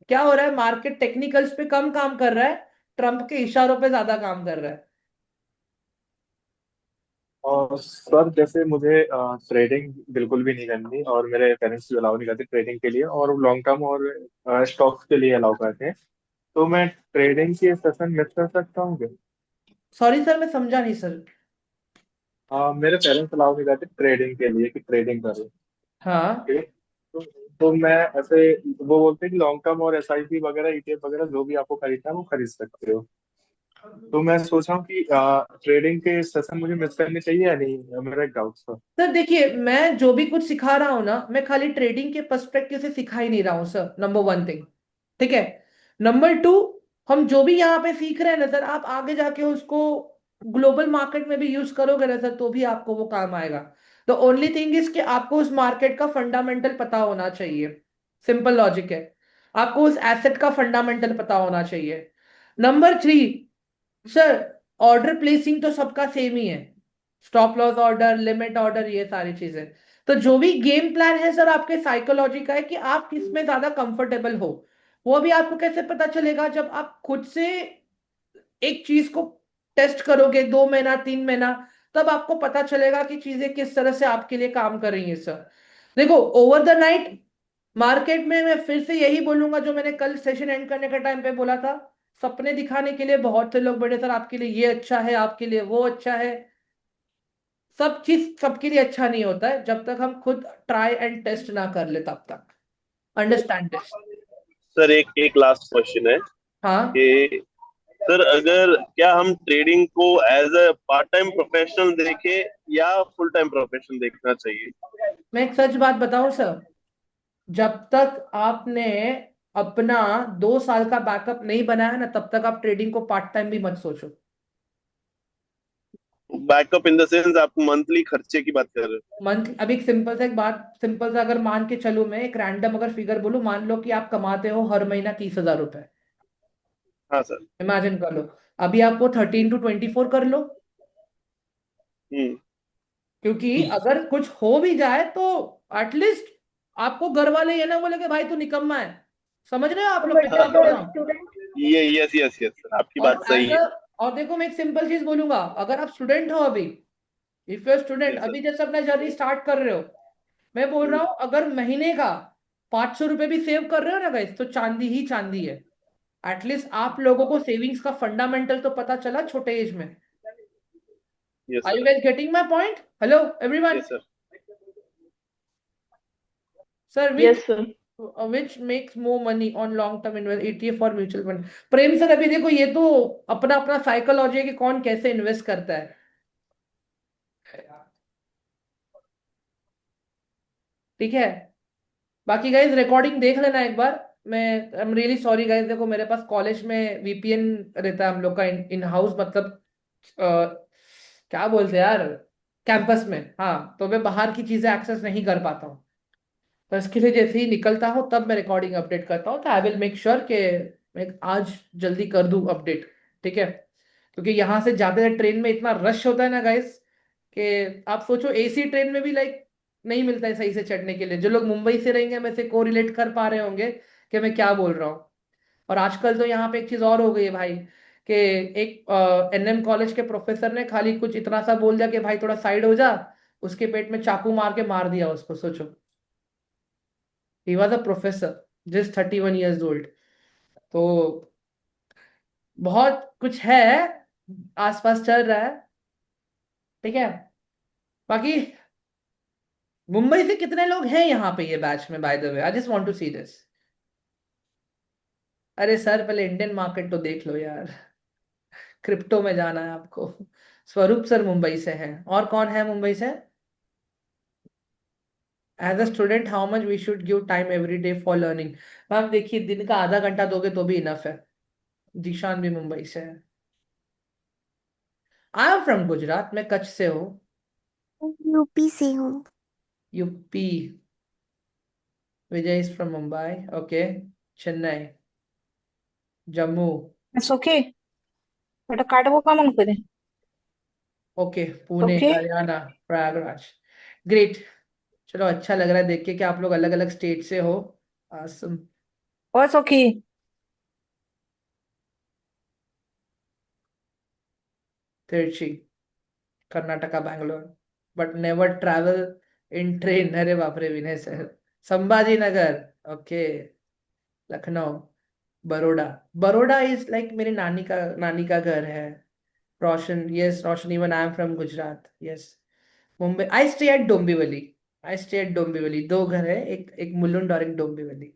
क्या हो रहा है, मार्केट टेक्निकल्स पे कम काम कर रहा है, ट्रम्प के इशारों पे ज्यादा काम कर रहा है।
और सर जैसे मुझे ट्रेडिंग बिल्कुल भी नहीं करनी और मेरे पेरेंट्स भी अलाउ नहीं करते ट्रेडिंग के लिए और लॉन्ग टर्म और स्टॉक्स के लिए अलाउ करते हैं, तो मैं ट्रेडिंग के सेशन मिस कर सकता हूँ क्या?
सॉरी सर, मैं समझा नहीं सर।
मेरे पेरेंट्स अलाउ नहीं करते ट्रेडिंग के लिए कि ट्रेडिंग करो।
हाँ
ठीक है। तो मैं ऐसे, वो बोलते हैं कि लॉन्ग टर्म और एसआईपी वगैरह ईटीएफ वगैरह जो भी आपको खरीदना है वो खरीद सकते हो। तो मैं सोच रहा हूँ कि ट्रेडिंग के सेशन मुझे मिस करने चाहिए या नहीं, मेरा एक डाउट था।
सर देखिए, मैं जो भी कुछ सिखा रहा हूं ना, मैं खाली ट्रेडिंग के पर्सपेक्टिव से सिखा ही नहीं रहा हूं सर, नंबर वन थिंग। ठीक है। नंबर टू, हम जो भी यहाँ पे सीख रहे हैं ना सर, आप आगे जाके उसको ग्लोबल मार्केट में भी यूज करोगे ना सर, तो भी आपको वो काम आएगा। द ओनली थिंग इज कि आपको उस मार्केट का फंडामेंटल पता होना चाहिए। सिंपल लॉजिक है। आपको उस एसेट का फंडामेंटल पता होना चाहिए। Number three, sir order placing तो सबका सेम ही है। Stop loss order, limit order, ये सारी चीजें। तो जो भी गेम प्लान है सर, आपके साइकोलॉजी का है कि आप किस में ज्यादा कंफर्टेबल हो। वो अभी आपको कैसे पता चलेगा, जब आप खुद से एक चीज को टेस्ट करोगे 2 महीना 3 महीना, तब आपको पता चलेगा कि चीजें किस तरह से आपके लिए काम कर रही हैं सर। देखो, ओवर द नाइट मार्केट में मैं फिर से यही बोलूंगा जो मैंने कल सेशन एंड करने के टाइम पे बोला था। सपने दिखाने के लिए बहुत से लोग बैठे सर, आपके लिए ये अच्छा है, आपके लिए वो अच्छा है। सब चीज सबके लिए अच्छा नहीं होता है, जब तक हम खुद ट्राई एंड टेस्ट ना कर ले तब तक। Understand this.
सर एक एक लास्ट क्वेश्चन है
हाँ,
कि सर अगर क्या हम ट्रेडिंग को as a part time professional देखें या फुल टाइम प्रोफेशन देखना चाहिए?
मैं एक सच बात बताऊं सर, जब तक आपने अपना 2 साल का बैकअप नहीं बनाया ना, तब तक आप ट्रेडिंग को पार्ट टाइम भी मत सोचो।
बैकअप इन द सेंस आप मंथली खर्चे की बात कर रहे हो?
मंथ, अभी एक सिंपल सा एक बात, सिंपल सा अगर मान के चलो, मैं एक रैंडम अगर फिगर बोलूं, मान लो कि आप कमाते हो हर महीना 30,000 रुपए।
हाँ सर।
इमेजिन कर लो। अभी आपको 13 to 24 कर लो।
हम्म।
क्योंकि अगर कुछ हो भी जाए तो एटलीस्ट आपको घर वाले ये ना बोले कि भाई तू निकम्मा है। समझ रहे हो आप लोग मैं
बट
क्या बोल रहा हूँ?
स्टूडेंट
ये यस यस यस सर, आपकी
और
बात सही
एज
है।
अ, और देखो, मैं एक सिंपल चीज बोलूंगा, अगर आप स्टूडेंट हो अभी, if you student
yes sir.
अभी जैसे अपना जर्नी स्टार्ट कर रहे हो, मैं बोल रहा हूँ अगर महीने का 500 रुपये भी सेव कर रहे हो ना गाइस, तो चांदी ही चांदी है। एटलीस्ट आप लोगों को सेविंग्स का फंडामेंटल तो पता चला छोटे एज में।
Yes
are you
sir.
Guys getting my point? Hello everyone.
Yes sir.
Sir
yes sir.
which makes more money on long term invest ETF और म्यूचुअल फंड? प्रेम सर, अभी देखो, ये तो अपना अपना साइकोलॉजी है कि कौन कैसे इन्वेस्ट करता है। ठीक है। बाकी गाइज रिकॉर्डिंग देख लेना एक बार। मैं आई एम रियली सॉरी गाइज, देखो मेरे पास कॉलेज में वीपीएन रहता है हम लोग का, इन हाउस मतलब क्या बोलते हैं यार, कैंपस में। हाँ, तो मैं बाहर की चीजें एक्सेस नहीं कर पाता हूँ। तो इसके लिए जैसे ही निकलता हूँ तब मैं रिकॉर्डिंग अपडेट करता हूँ, तो आई विल मेक श्योर कि मैं आज जल्दी कर दूँ अपडेट। ठीक है। क्योंकि यहाँ से जाते हैं ट्रेन में इतना रश होता है ना गाइस, कि आप सोचो एसी ट्रेन में भी लाइक नहीं मिलता है सही से चढ़ने के लिए। जो लोग मुंबई से रहेंगे में से को रिलेट कर पा रहे होंगे कि मैं क्या बोल रहा हूँ। और आजकल तो यहाँ पे एक चीज और हो गई है भाई, कि एक एनएम कॉलेज के प्रोफेसर ने खाली कुछ इतना सा बोल दिया कि भाई थोड़ा साइड हो जा, उसके पेट में चाकू मार के मार दिया उसको, सोचो। He was a professor, just 31 years old। तो बहुत कुछ है आसपास चल रहा है। ठीक है। बाकी मुंबई से कितने लोग हैं यहाँ पे ये बैच में, by the way I just want to see this. अरे सर, पहले इंडियन मार्केट तो देख लो यार। क्रिप्टो में जाना है आपको। स्वरूप सर मुंबई से हैं, और कौन है मुंबई से? As a student how much we should give time every day for learning? Ma'am देखिए, दिन का आधा घंटा दोगे तो भी इनफ है। जीशान भी मुंबई से है। आई एम फ्रॉम गुजरात, मैं कच्छ से हूँ।
यूपी से हूँ।
UP. Vijay is from Mumbai, okay. Chennai, Jammu,
It's okay. बेटा काटबो का मन करे।
Okay, Pune,
okay.
Haryana, Prayagraj. Great. चलो, अच्छा लग रहा है देख के कि आप लोग अलग अलग स्टेट से हो। awesome।
ओ Sakhi
Trichy, Karnataka, Bangalore, but never travel in train. अरे बाप रे Vinay sir. Sambhaji Nagar, okay. Lucknow, Baroda. Baroda is like मेरी नानी का घर है। Roshan, yes Roshan, even I am from Gujarat, yes. Mumbai, I stay at Dombivli. I stay at Dombivli. दो घर है, एक एक मुलुंड और एक डोंबिवली।